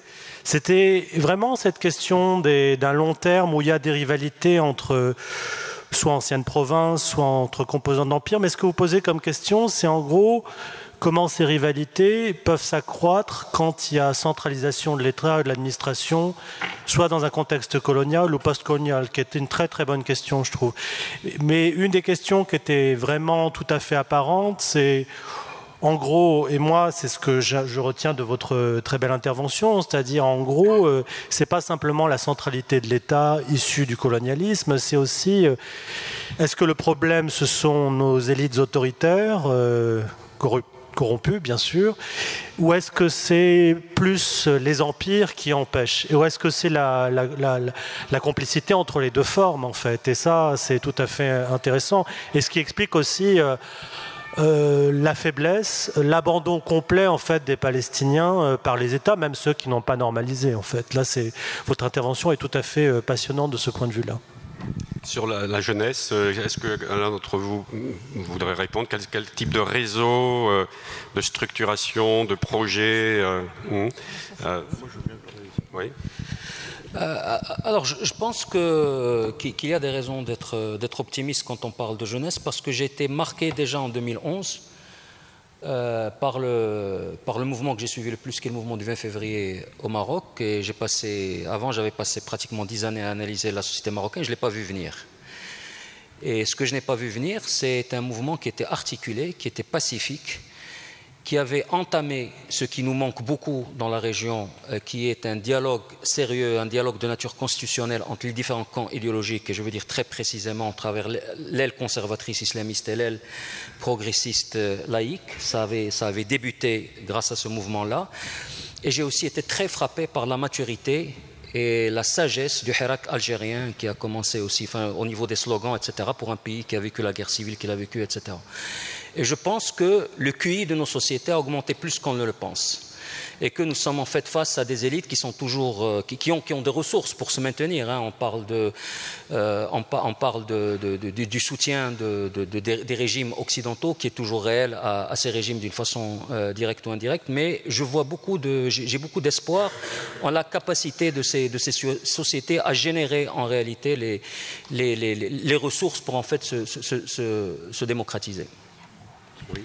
C'était vraiment cette question d'un long terme où il y a des rivalités entre soit anciennes provinces, soit entre composants d'empire. Mais ce que vous posez comme question, c'est en gros comment ces rivalités peuvent s'accroître quand il y a centralisation de l'État et de l'administration, soit dans un contexte colonial ou post-colonial, qui était une très très bonne question, je trouve. Mais une des questions qui était vraiment tout à fait apparente, c'est en gros, et moi c'est ce que je retiens de votre très belle intervention, c'est-à-dire en gros, c'est pas simplement la centralité de l'État issue du colonialisme, c'est aussi, est-ce que le problème ce sont nos élites autoritaires, corrompus bien sûr, ou est-ce que c'est plus les empires qui empêchent, et ou est-ce que c'est la complicité entre les deux formes en fait, et ça c'est tout à fait intéressant, et ce qui explique aussi la faiblesse, l'abandon complet en fait des Palestiniens par les États, même ceux qui n'ont pas normalisé en fait. Là, votre intervention est tout à fait passionnante de ce point de vue-là. Sur la jeunesse, est-ce que l'un d'entre vous voudrait répondre? Quel type de réseau, de structuration, de projet oui. Alors, je pense qu'il y a des raisons d'être optimiste quand on parle de jeunesse, parce que j'ai été marqué déjà en 2011 par le mouvement que j'ai suivi le plus, qui est le mouvement du 20 février au Maroc. Et avant, j'avais passé pratiquement 10 années à analyser la société marocaine, je ne l'ai pas vu venir. Et ce que je n'ai pas vu venir, c'est un mouvement qui était articulé, qui était pacifique, qui avait entamé ce qui nous manque beaucoup dans la région, qui est un dialogue sérieux, un dialogue de nature constitutionnelle entre les différents camps idéologiques, et je veux dire très précisément à travers l'aile conservatrice islamiste et l'aile progressiste laïque. Ça avait débuté grâce à ce mouvement-là. Et j'ai aussi été très frappé par la maturité et la sagesse du Hirak algérien qui a commencé aussi, au niveau des slogans, etc., pour un pays qui a vécu la guerre civile qu'il a vécue, etc. Et je pense que le QI de nos sociétés a augmenté plus qu'on ne le pense. Et que nous sommes en fait face à des élites qui sont toujours, qui ont des ressources pour se maintenir. Hein. On parle du soutien des régimes occidentaux qui est toujours réel à ces régimes d'une façon directe ou indirecte. Mais j'ai beaucoup d'espoir en la capacité de ces sociétés à générer en réalité les ressources pour en fait se démocratiser. Oui.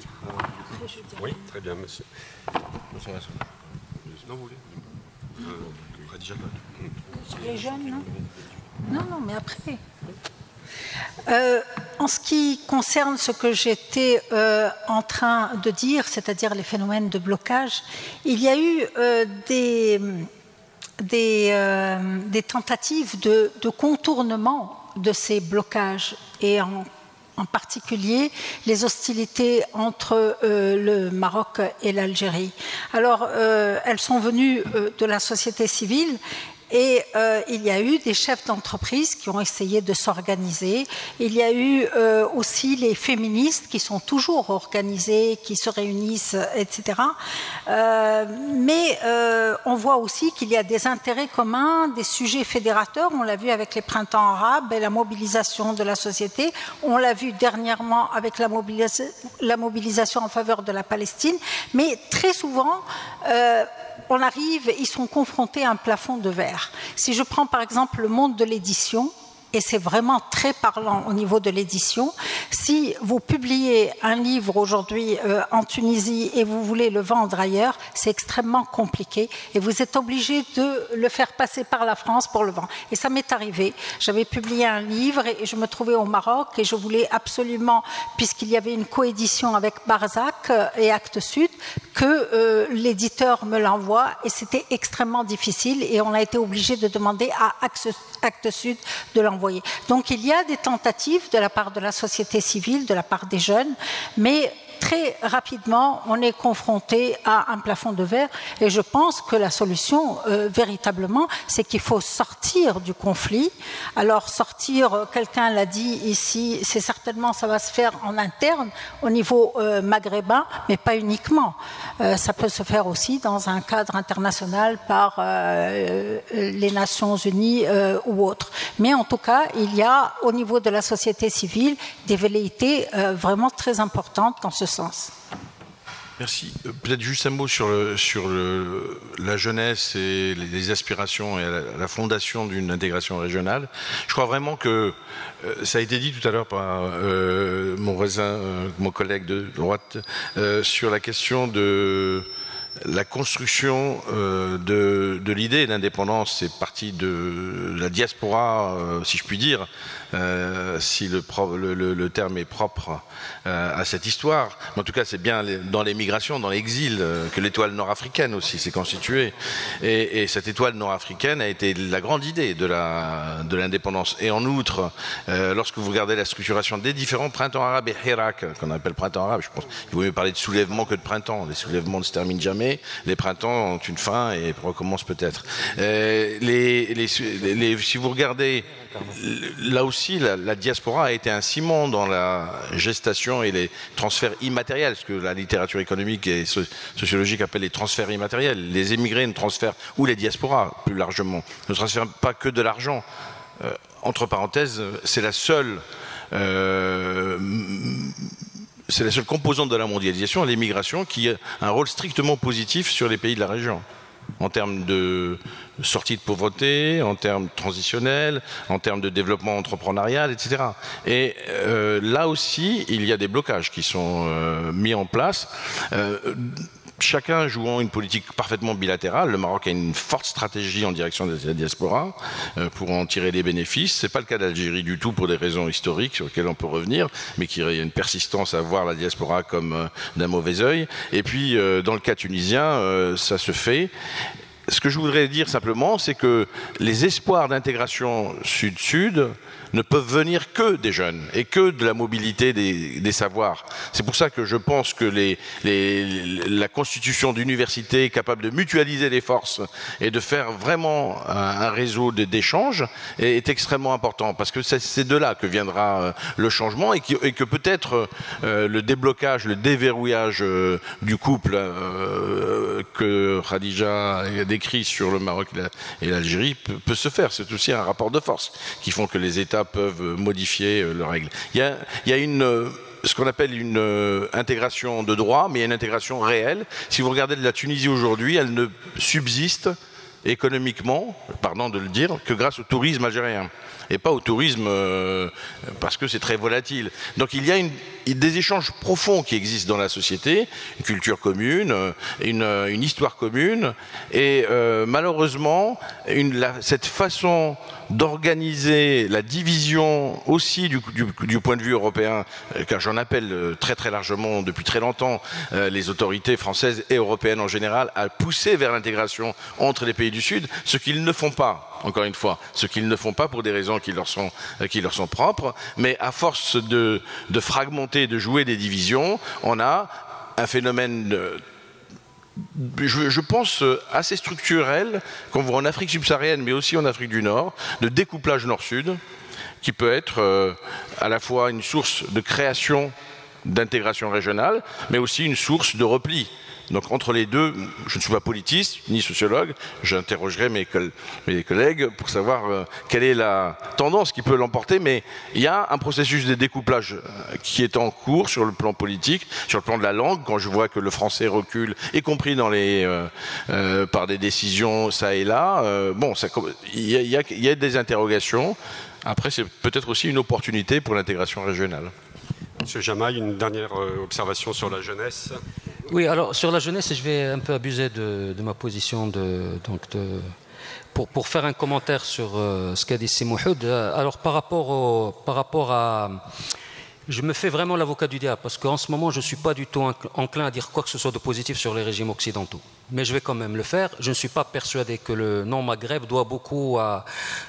Oui, très bien, monsieur. Non, vous voulez Les jeunes, non, mais après. En ce qui concerne ce que j'étais en train de dire, c'est-à-dire les phénomènes de blocage, il y a eu des tentatives de contournement de ces blocages, et en particulier les hostilités entre le Maroc et l'Algérie. Alors, elles sont venues de la société civile, Et il y a eu des chefs d'entreprise qui ont essayé de s'organiser. Il y a eu aussi les féministes qui sont toujours organisés, qui se réunissent, etc. Mais on voit aussi qu'il y a des intérêts communs, des sujets fédérateurs. On l'a vu avec les printemps arabes et la mobilisation de la société. On l'a vu dernièrement avec la mobilisation en faveur de la Palestine. Mais très souvent, on arrive, ils sont confrontés à un plafond de verre. Si je prends par exemple le monde de l'édition, et c'est vraiment très parlant au niveau de l'édition, si vous publiez un livre aujourd'hui en Tunisie et vous voulez le vendre ailleurs, c'est extrêmement compliqué et vous êtes obligé de le faire passer par la France pour le vendre. Et ça m'est arrivé. J'avais publié un livre et je me trouvais au Maroc et je voulais absolument, puisqu'il y avait une coédition avec Barzac et Actes Sud, que l'éditeur me l'envoie et c'était extrêmement difficile et on a été obligé de demander à Actes Sud de l'envoyer. Donc il y a des tentatives de la part de la société civile, de la part des jeunes, mais très rapidement, on est confronté à un plafond de verre et je pense que la solution, véritablement, c'est qu'il faut sortir du conflit. Alors sortir, quelqu'un l'a dit ici, c'est certainement, ça va se faire en interne au niveau maghrébin, mais pas uniquement. Ça peut se faire aussi dans un cadre international par les Nations Unies ou autres. Mais en tout cas, il y a au niveau de la société civile des velléités vraiment très importantes dans ce sens. Merci. Peut-être juste un mot sur la jeunesse et les aspirations et la fondation d'une intégration régionale. Je crois vraiment que ça a été dit tout à l'heure par mon voisin, mon collègue de droite, sur la question de la construction de l'idée d'indépendance. C'est parti de la diaspora, si je puis dire, si le terme est propre à cette histoire. Mais en tout cas, c'est bien dans l'émigration, dans l'exil, que l'étoile nord-africaine aussi s'est constituée. Et cette étoile nord-africaine a été la grande idée de l'indépendance. Et en outre, lorsque vous regardez la structuration des différents printemps arabes et Hirak, qu'on appelle printemps arabe, je pense qu'il vaut mieux parler de soulèvement que de printemps. Les soulèvements ne se terminent jamais. Les printemps ont une fin et recommencent peut-être. Si vous regardez, là aussi, la diaspora a été un ciment dans la gestation et les transferts immatériels, ce que la littérature économique et sociologique appelle les transferts immatériels. Les émigrés ne transfèrent, ou les diasporas plus largement, ne transfèrent pas que de l'argent. Entre parenthèses, c'est la seule composante de la mondialisation, l'immigration, qui a un rôle strictement positif sur les pays de la région, en termes de sortie de pauvreté, en termes transitionnels, en termes de développement entrepreneurial, etc. Et là aussi, il y a des blocages qui sont mis en place. Chacun jouant une politique parfaitement bilatérale. Le Maroc a une forte stratégie en direction de la diaspora pour en tirer les bénéfices. C'est pas le cas d'Algérie du tout pour des raisons historiques sur lesquelles on peut revenir, mais qu'il y a une persistance à voir la diaspora comme d'un mauvais œil. Et puis dans le cas tunisien, ça se fait. Ce que je voudrais dire simplement, c'est que les espoirs d'intégration sud-sud ne peuvent venir que des jeunes et que de la mobilité des savoirs. C'est pour ça que je pense que la constitution d'universités capable de mutualiser les forces et de faire vraiment un réseau d'échanges est extrêmement important, parce que c'est de là que viendra le changement et que peut-être le déblocage, le déverrouillage du couple que Khadija a décrit sur le Maroc et l'Algérie peut se faire. C'est aussi un rapport de force qui font que les États peuvent modifier leurs règles. Il y a ce qu'on appelle une intégration de droit, mais il y a une intégration réelle. Si vous regardez la Tunisie aujourd'hui, elle ne subsiste économiquement, pardon de le dire, que grâce au tourisme algérien. Et pas au tourisme parce que c'est très volatile. Donc il y a des échanges profonds qui existent dans la société, une culture commune, une histoire commune, et malheureusement, cette façon d'organiser la division aussi du point de vue européen, car j'en appelle très très largement depuis très longtemps les autorités françaises et européennes en général à pousser vers l'intégration entre les pays du Sud, ce qu'ils ne font pas. Encore une fois, ce qu'ils ne font pas pour des raisons qui leur sont propres, mais à force de fragmenter, de jouer des divisions, on a un phénomène je pense, assez structurel, qu'on voit en Afrique subsaharienne, mais aussi en Afrique du Nord, de découplage nord-sud, qui peut être à la fois une source de création d'intégration régionale, mais aussi une source de repli. Donc entre les deux, je ne suis pas politiste ni sociologue, j'interrogerai mes collègues pour savoir quelle est la tendance qui peut l'emporter, mais il y a un processus de découplage qui est en cours sur le plan politique, sur le plan de la langue, quand je vois que le français recule, y compris dans par des décisions ça et là, il y a des interrogations. Après, c'est peut-être aussi une opportunité pour l'intégration régionale. Monsieur Jamaï, une dernière observation sur la jeunesse. Oui, alors sur la jeunesse, je vais un peu abuser de ma position pour faire un commentaire sur ce qu'a dit Simouhoud. Alors par rapport à... Je me fais vraiment l'avocat du diable parce qu'en ce moment, je ne suis pas du tout enclin à dire quoi que ce soit de positif sur les régimes occidentaux. Mais je vais quand même le faire. Je ne suis pas persuadé que le non-Maghreb doit beaucoup à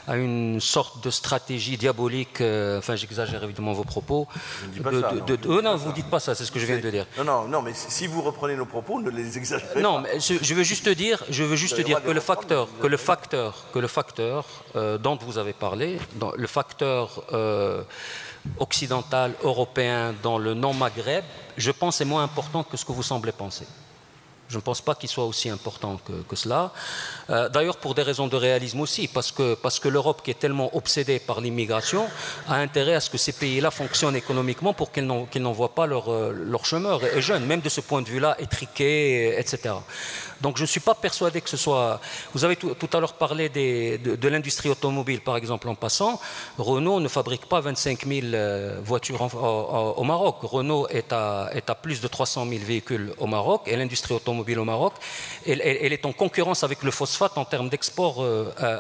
une sorte de stratégie diabolique. Enfin, j'exagère évidemment vos propos. Je ne dis pas ça. Non, vous ne dites pas ça, c'est ce que je viens de dire. Non, mais si vous reprenez nos propos, ne les exagérez pas. Non, mais je veux juste dire que le facteur dont vous avez parlé, le facteur occidental, européen, dans le non-Maghreb, je pense est moins important que ce que vous semblez penser. Je ne pense pas qu'il soit aussi important que cela. D'ailleurs, pour des raisons de réalisme aussi, parce que l'Europe, qui est tellement obsédée par l'immigration, a intérêt à ce que ces pays-là fonctionnent économiquement pour qu'ils n'envoient pas leurs chômeurs et jeunes, même de ce point de vue-là, étriqués, etc. Donc je ne suis pas persuadé que ce soit... Vous avez tout à l'heure parlé de l'industrie automobile, par exemple, en passant. Renault ne fabrique pas 25 000 voitures au Maroc. Renault est à plus de 300 000 véhicules au Maroc, et l'industrie automobile au Maroc, elle est en concurrence avec le phosphate en termes d'export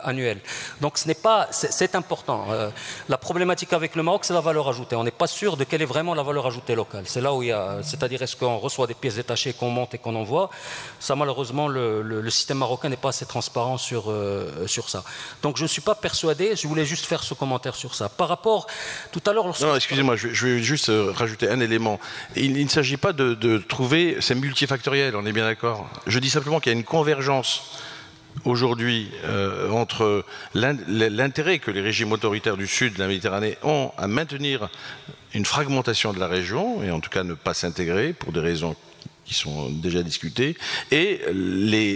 annuel. Donc c'est important. La problématique avec le Maroc, c'est la valeur ajoutée. On n'est pas sûr de quelle est vraiment la valeur ajoutée locale. C'est là où il y a... C'est-à-dire, est-ce qu'on reçoit des pièces détachées qu'on monte et qu'on envoie? Ça, malheureusement, le système marocain n'est pas assez transparent sur ça. Donc je ne suis pas persuadé, je voulais juste faire ce commentaire sur ça. Par rapport, tout à l'heure... Non, excusez-moi, je vais juste rajouter un élément. Il ne s'agit pas de trouver, c'est multifactoriel, on est bien d'accord. Je dis simplement qu'il y a une convergence aujourd'hui entre l'intérêt que les régimes autoritaires du sud de la Méditerranée ont à maintenir une fragmentation de la région, et en tout cas ne pas s'intégrer pour des raisons qui sont déjà discutés, et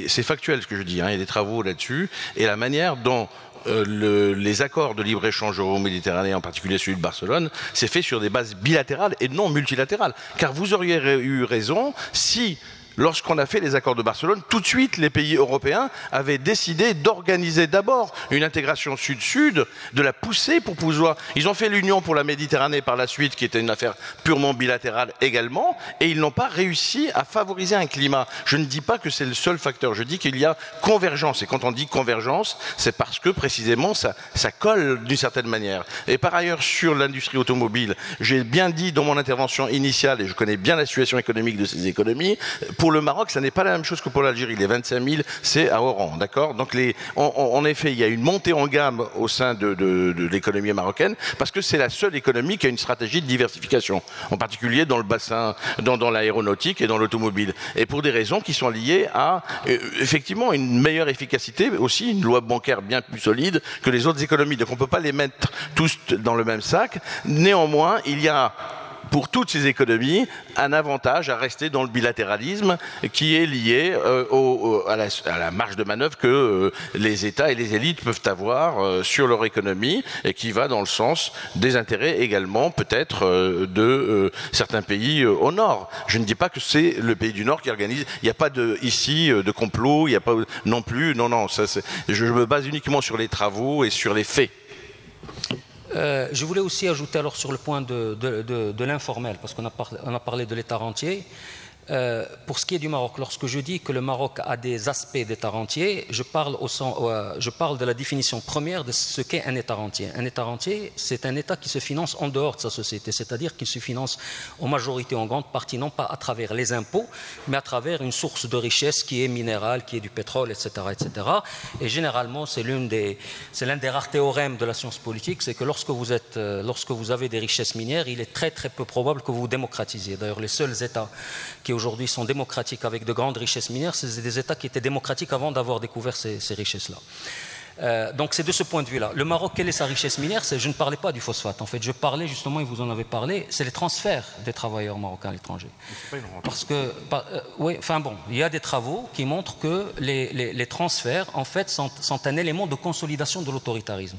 c'est factuel ce que je dis, il y a des travaux là-dessus, et la manière dont les accords de libre-échange euro-méditerranéen, en particulier celui de Barcelone, c'est fait sur des bases bilatérales et non multilatérales. Car vous auriez eu raison si... Lorsqu'on a fait les accords de Barcelone, tout de suite, les pays européens avaient décidé d'organiser d'abord une intégration sud-sud, de la pousser pour pouvoir... Ils ont fait l'Union pour la Méditerranée par la suite, qui était une affaire purement bilatérale également, et ils n'ont pas réussi à favoriser un climat. Je ne dis pas que c'est le seul facteur, je dis qu'il y a convergence. Et quand on dit convergence, c'est parce que précisément ça colle d'une certaine manière. Et par ailleurs, sur l'industrie automobile, j'ai bien dit dans mon intervention initiale, et je connais bien la situation économique de ces économies, pour le Maroc, ça n'est pas la même chose que pour l'Algérie. Les 25 000, c'est à Oran, d'accord? Donc, en effet, il y a une montée en gamme au sein de l'économie marocaine, parce que c'est la seule économie qui a une stratégie de diversification, en particulier dans le bassin, dans l'aéronautique et dans l'automobile. Et pour des raisons qui sont liées à, effectivement, une meilleure efficacité, aussi une loi bancaire bien plus solide que les autres économies. Donc, on ne peut pas les mettre tous dans le même sac. Néanmoins, il y a... pour toutes ces économies, un avantage à rester dans le bilatéralisme qui est lié à la marge de manœuvre que les États et les élites peuvent avoir sur leur économie et qui va dans le sens des intérêts également peut-être de certains pays au nord. Je ne dis pas que c'est le pays du nord qui organise, il n'y a pas ici de complot, il n'y a pas non plus, non, je me base uniquement sur les travaux et sur les faits. Je voulais aussi ajouter alors sur le point de l'informel, parce qu'on a parlé de l'État rentier. Pour ce qui est du Maroc, lorsque je dis que le Maroc a des aspects d'État rentier, je parle de la définition première de ce qu'est un État rentier. Un État rentier, c'est un État qui se finance en dehors de sa société, c'est-à-dire qu'il se finance en majorité, en grande partie, non pas à travers les impôts, mais à travers une source de richesse qui est minérale, qui est du pétrole, etc. etc. Et généralement, c'est l'un des rares théorèmes de la science politique, c'est que lorsque vous avez des richesses minières, il est très très peu probable que vous vous démocratisiez. D'ailleurs, les seuls États qui qui aujourd'hui sont démocratiques avec de grandes richesses minières, c'est des États qui étaient démocratiques avant d'avoir découvert ces richesses-là. Donc c'est de ce point de vue-là. Le Maroc, quelle est sa richesse minière? Je ne parlais pas du phosphate. En fait, je parlais justement, et vous en avez parlé, c'est les transferts des travailleurs marocains à l'étranger. Parce que, oui, enfin bon, il y a des travaux qui montrent que les transferts, en fait, sont un élément de consolidation de l'autoritarisme.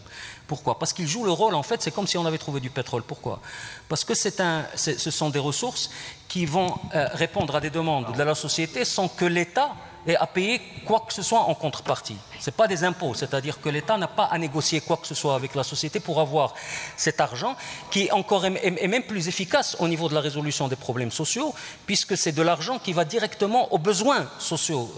Pourquoi? Parce qu'ils jouent le rôle, en fait, c'est comme si on avait trouvé du pétrole. Pourquoi? Parce que ce sont des ressources qui vont répondre à des demandes de la société sans que l'État ait à payer quoi que ce soit en contrepartie. Ce n'est pas des impôts, c'est-à-dire que l'État n'a pas à négocier quoi que ce soit avec la société pour avoir cet argent qui est même plus efficace au niveau de la résolution des problèmes sociaux, puisque c'est de l'argent qui va directement aux besoins sociaux.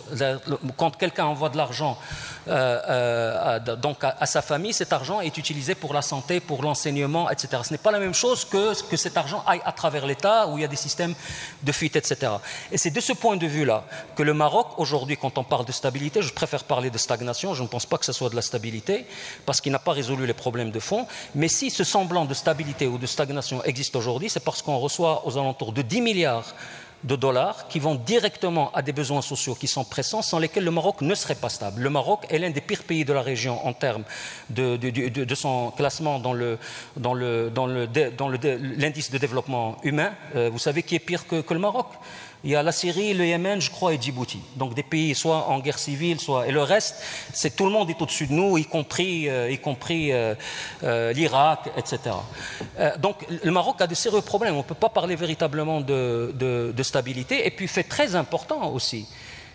Quand quelqu'un envoie de l'argent donc à sa famille, cet argent est utilisé pour la santé, pour l'enseignement, etc. Ce n'est pas la même chose que cet argent aille à travers l'État où il y a des systèmes de fuite, etc. Et c'est de ce point de vue-là que le Maroc, aujourd'hui, quand on parle de stabilité, je préfère parler de stagnation. Je ne pense pas que ce soit de la stabilité, parce qu'il n'a pas résolu les problèmes de fond. Mais si ce semblant de stabilité ou de stagnation existe aujourd'hui, c'est parce qu'on reçoit aux alentours de 10 milliards de dollars qui vont directement à des besoins sociaux qui sont pressants, sans lesquels le Maroc ne serait pas stable. Le Maroc est l'un des pires pays de la région en termes de son classement dans l'indice de développement humain. Vous savez qui est pire que le Maroc? Il y a la Syrie, le Yémen, je crois, et Djibouti. Donc des pays soit en guerre civile, soit... Et le reste, tout le monde est au-dessus de nous, y compris l'Irak, etc. Donc le Maroc a de sérieux problèmes. On ne peut pas parler véritablement de stabilité. Et puis, fait très important aussi,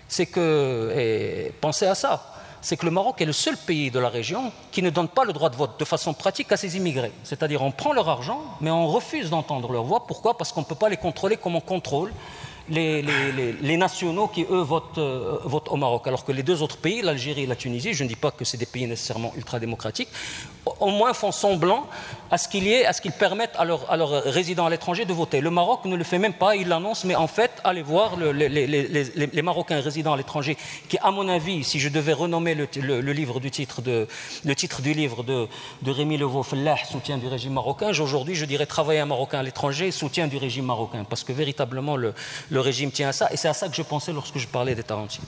c'est que... Et pensez à ça. C'est que le Maroc est le seul pays de la région qui ne donne pas le droit de vote de façon pratique à ses immigrés. C'est-à-dire, on prend leur argent, mais on refuse d'entendre leur voix. Pourquoi? Parce qu'on ne peut pas les contrôler comme on contrôle les nationaux qui, eux, votent au Maroc. Alors que les deux autres pays, l'Algérie et la Tunisie, je ne dis pas que c'est des pays nécessairement ultra-démocratiques, au moins font semblant à ce qu'ils permettent à leurs résidents à l'étranger de voter. Le Maroc ne le fait même pas, il l'annonce, mais en fait, allez voir les Marocains résidents à l'étranger, qui, à mon avis, si je devais renommer le titre du livre de Rémi Levaux-Fellah, soutien du régime marocain, aujourd'hui, je dirais travailler un Marocain à l'étranger, soutien du régime marocain, parce que véritablement, le régime tient à ça, et c'est à ça que je pensais lorsque je parlais des Tarentines.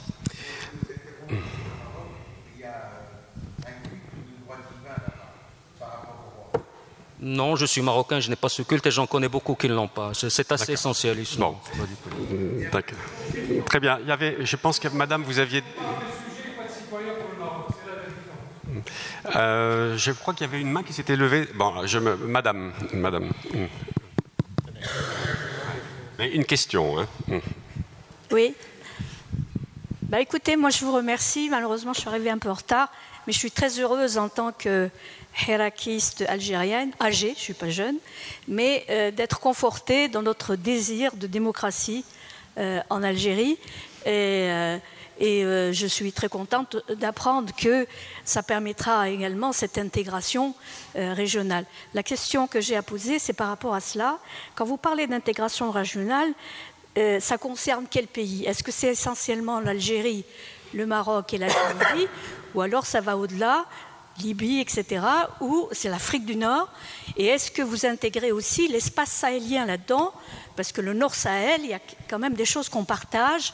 Non, je suis marocain, je n'ai pas ce culte et j'en connais beaucoup qui ne l'ont pas. C'est assez essentialiste. Bon. D'accord. Très bien. Je pense que madame, vous aviez... je crois qu'il y avait une main qui s'était levée. Bon, madame. Une question. Hein. Oui. Écoutez, moi je vous remercie. Malheureusement, je suis arrivée un peu en retard, mais je suis très heureuse en tant que hirakiste algérienne, âgée, je ne suis pas jeune, mais d'être confortée dans notre désir de démocratie en Algérie. Et je suis très contente d'apprendre que ça permettra également cette intégration régionale. La question que j'ai à poser, c'est par rapport à cela. Quand vous parlez d'intégration régionale, ça concerne quel pays? Est-ce que c'est essentiellement l'Algérie, le Maroc et la Tunisie, ou alors ça va au-delà, Libye, etc., ou c'est l'Afrique du Nord? Et est-ce que vous intégrez aussi l'espace sahélien là-dedans? Parce que le Nord-Sahel, il y a quand même des choses qu'on partage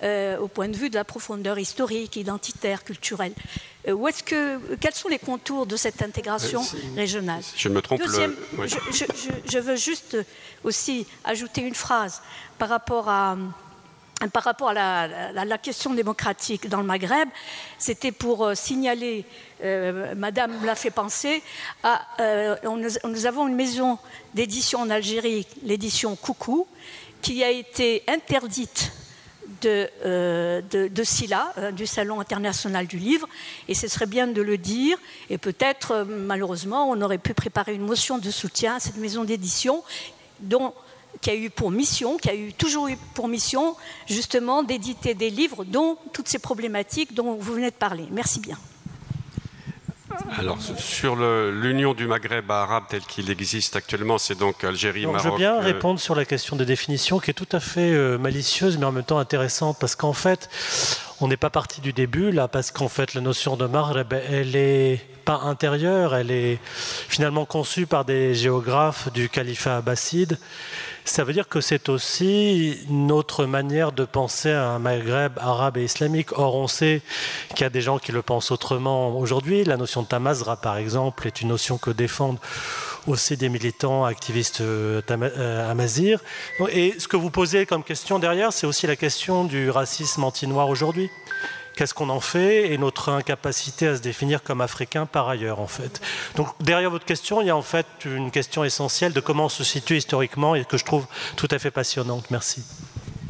au point de vue de la profondeur historique, identitaire, culturelle. Quels sont les contours de cette intégration régionale? Je me trompe. Deuxième, je veux juste aussi ajouter une phrase par rapport à la question démocratique dans le Maghreb. C'était pour signaler, Madame me l'a fait penser, nous avons une maison d'édition en Algérie, l'édition Coucou, qui a été interdite de SILA, du Salon international du livre, et ce serait bien de le dire, et peut-être, malheureusement, on aurait pu préparer une motion de soutien à cette maison d'édition qui a toujours eu pour mission, justement, d'éditer des livres dont toutes ces problématiques dont vous venez de parler. Merci bien. Alors, sur l'union du Maghreb arabe tel qu'il existe actuellement, c'est donc Algérie, Maroc... Je veux bien répondre sur la question des définitions, qui est tout à fait malicieuse, mais en même temps intéressante, parce qu'en fait, on n'est pas parti du début là, parce qu'en fait la notion de Maghreb, elle est pas intérieure, elle est finalement conçue par des géographes du califat abbasside. Ça veut dire que c'est aussi notre manière de penser à un Maghreb arabe et islamique. Or, on sait qu'il y a des gens qui le pensent autrement aujourd'hui. La notion de Tamazra, par exemple, est une notion que défendent aussi des militants activistes amazirs. Et ce que vous posez comme question derrière, c'est aussi la question du racisme anti-noir aujourd'hui. Qu'est-ce qu'on en fait et notre incapacité à se définir comme africain par ailleurs, en fait. Donc, derrière votre question, il y a en fait une question essentielle de comment on se situe historiquement et que je trouve tout à fait passionnante. Merci.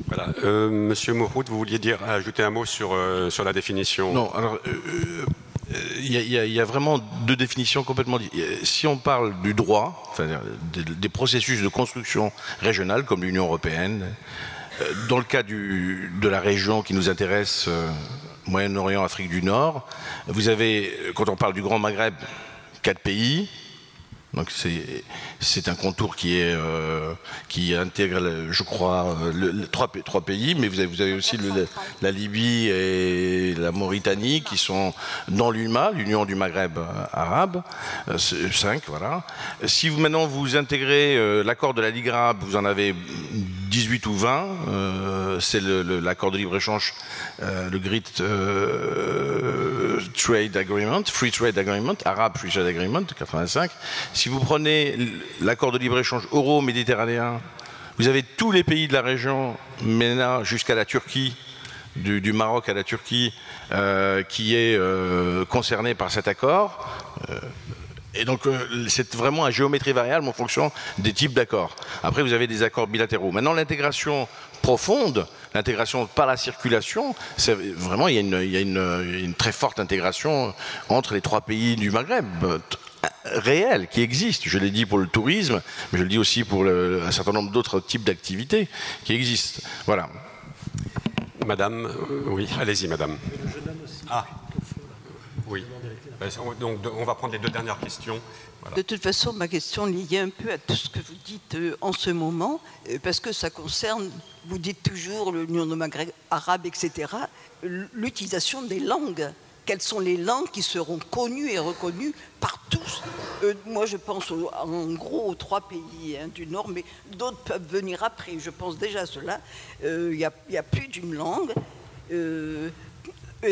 Voilà. Monsieur Mouhoud, vous vouliez ajouter un mot sur la définition? Non, alors... Il y a vraiment deux définitions complètement différentes. Si on parle du droit, enfin, des processus de construction régionale comme l'Union européenne, dans le cas de la région qui nous intéresse, Moyen-Orient, Afrique du Nord, vous avez, quand on parle du Grand Maghreb, 4 pays. Donc c'est un contour qui intègre, je crois, 3 pays, mais vous avez aussi la Libye et la Mauritanie qui sont dans l'UMA, l'Union du Maghreb arabe, 5, voilà. Si maintenant vous intégrez l'accord de la Ligue arabe, vous en avez 18 ou 20, c'est l'accord de libre-échange, le GRIT Trade Agreement, Free Trade Agreement, Arab Free Trade Agreement, 85. Si vous prenez l'accord de libre-échange euro-méditerranéen, vous avez tous les pays de la région, MENA jusqu'à la Turquie, du Maroc à la Turquie, qui est concerné par cet accord. Et donc, c'est vraiment à géométrie variable en fonction des types d'accords. Après, vous avez des accords bilatéraux. Maintenant, l'intégration profonde, l'intégration par la circulation, c'est vraiment, il y a une très forte intégration entre les 3 pays du Maghreb, réelle, qui existe. Je l'ai dit pour le tourisme, mais je le dis aussi pour un certain nombre d'autres types d'activités qui existent. Voilà. Madame, oui, allez-y, madame. Ah, oui. Donc, on va prendre les 2 dernières questions. Voilà. De toute façon, ma question liée un peu à tout ce que vous dites en ce moment, parce que ça concerne, vous dites toujours l'Union du Maghreb arabe, etc., l'utilisation des langues. Quelles sont les langues qui seront connues et reconnues par tous? Moi, je pense en gros aux 3 pays du Nord, mais d'autres peuvent venir après. Je pense déjà à cela. Il n'y a plus d'une langue.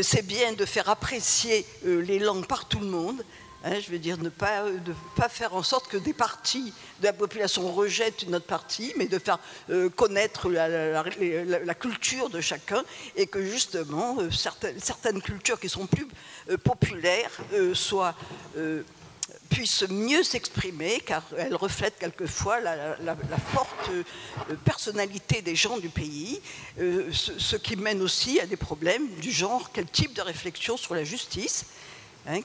C'est bien de faire apprécier les langues par tout le monde. Je veux dire, ne pas faire en sorte que des parties de la population rejettent une autre partie, mais de faire connaître la culture de chacun, et que justement certaines cultures qui sont plus populaires puissent mieux s'exprimer, car elles reflètent quelquefois la forte personnalité des gens du pays, ce qui mène aussi à des problèmes du genre quel type de réflexion sur la justice.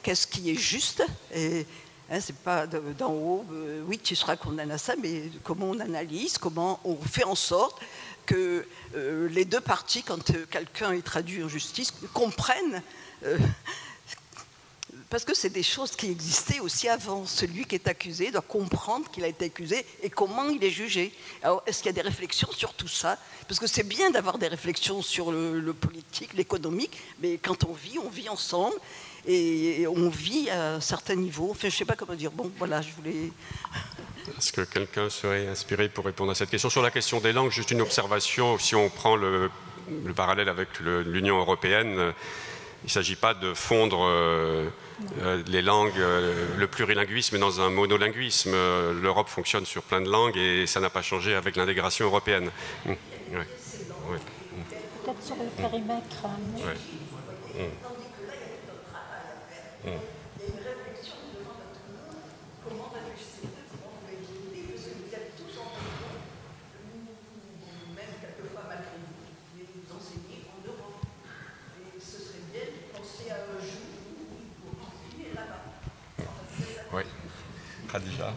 Qu'est-ce qui est juste? C'est pas d'en haut, oui, tu seras condamné à ça, mais comment on analyse, comment on fait en sorte que les 2 parties, quand quelqu'un est traduit en justice, comprennent, parce que c'est des choses qui existaient aussi avant. Celui qui est accusé doit comprendre qu'il a été accusé et comment il est jugé. Alors, est-ce qu'il y a des réflexions sur tout ça? Parce que c'est bien d'avoir des réflexions sur le politique, l'économique, mais quand on vit ensemble. Et on vit à un certain niveau. Enfin, je ne sais pas comment dire. Bon, voilà, je voulais... Est-ce que quelqu'un serait inspiré pour répondre à cette question? Sur la question des langues, juste une observation. Si on prend le parallèle avec l'Union européenne, il ne s'agit pas de fondre les langues, le plurilinguisme dans un monolinguisme. L'Europe fonctionne sur plein de langues et ça n'a pas changé avec l'intégration européenne. Ouais. Ouais. Peut-être sur le périmètre. Ouais. Il y a une réflexion devant tout le monde. Comment réfléchir? Comment on va équilibrer? Parce que vous êtes tous entre vous, même quelquefois malgré vous, mais vous enseignez en Europe. Et ce serait bien de penser à un jour où vous vivez là-bas. Oui. Khadija.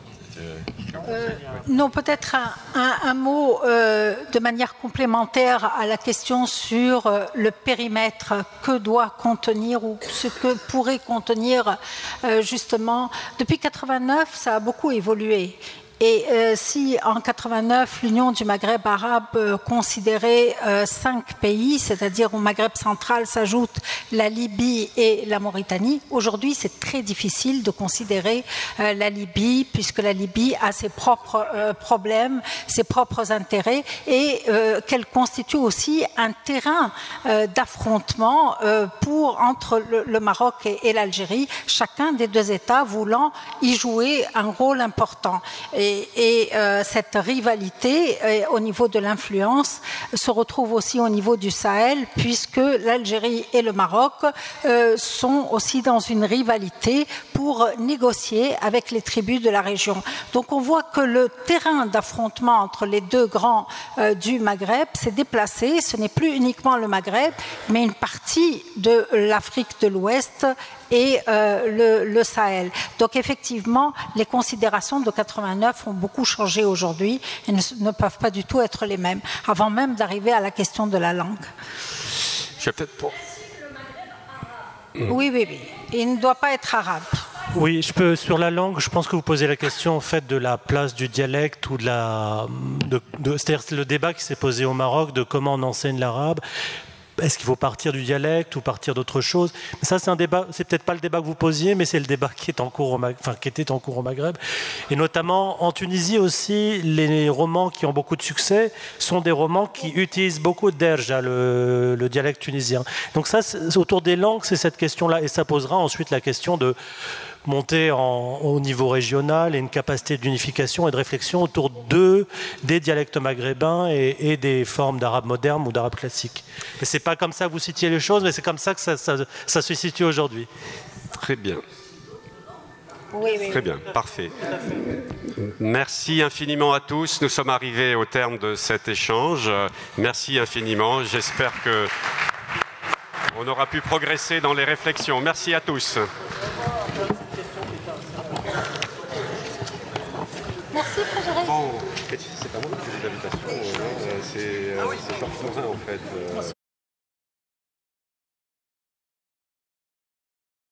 Non, peut-être un mot de manière complémentaire à la question sur le périmètre que doit contenir ou ce que pourrait contenir justement. Depuis 89, ça a beaucoup évolué. Et si en 89 l'Union du Maghreb arabe considérait 5 pays, c'est-à-dire au Maghreb central s'ajoutent la Libye et la Mauritanie, aujourd'hui c'est très difficile de considérer la Libye puisque la Libye a ses propres problèmes, ses propres intérêts et qu'elle constitue aussi un terrain d'affrontement entre le Maroc et l'Algérie, chacun des deux États voulant y jouer un rôle important. Et cette rivalité au niveau de l'influence se retrouve aussi au niveau du Sahel, puisque l'Algérie et le Maroc sont aussi dans une rivalité pour négocier avec les tribus de la région. Donc on voit que le terrain d'affrontement entre les deux grands du Maghreb s'est déplacé. Ce n'est plus uniquement le Maghreb, mais une partie de l'Afrique de l'Ouest et le Sahel. Donc effectivement, les considérations de 89 ont beaucoup changé aujourd'hui et ne peuvent pas du tout être les mêmes, avant même d'arriver à la question de la langue. Je vais peut-être pour... Oui. Il ne doit pas être arabe. Oui, sur la langue, je pense que vous posez la question en fait de la place du dialecte ou c'est-à-dire le débat qui s'est posé au Maroc de comment on enseigne l'arabe. Est-ce qu'il faut partir du dialecte ou partir d'autre chose? Ça, c'est un débat. C'est peut-être pas le débat que vous posiez, mais c'est le débat qui est en cours qui était en cours au Maghreb. Et notamment en Tunisie aussi, les romans qui ont beaucoup de succès sont des romans qui utilisent beaucoup de derja, le dialecte tunisien. Donc ça, autour des langues, c'est cette question-là, et ça posera ensuite la question de monter au niveau régional et une capacité d'unification et de réflexion autour des dialectes maghrébins et des formes d'arabe moderne ou d'arabe classique. Et c'est pas comme ça que vous citiez les choses, mais c'est comme ça que ça se situe aujourd'hui. Très bien. Oui. Très bien, parfait. Merci infiniment à tous. Nous sommes arrivés au terme de cet échange. Merci infiniment. J'espère que on aura pu progresser dans les réflexions. Merci à tous. Merci Frédéric. Bon, c'est pas moi qui fais l'invitation, c'est Georges Morin en fait.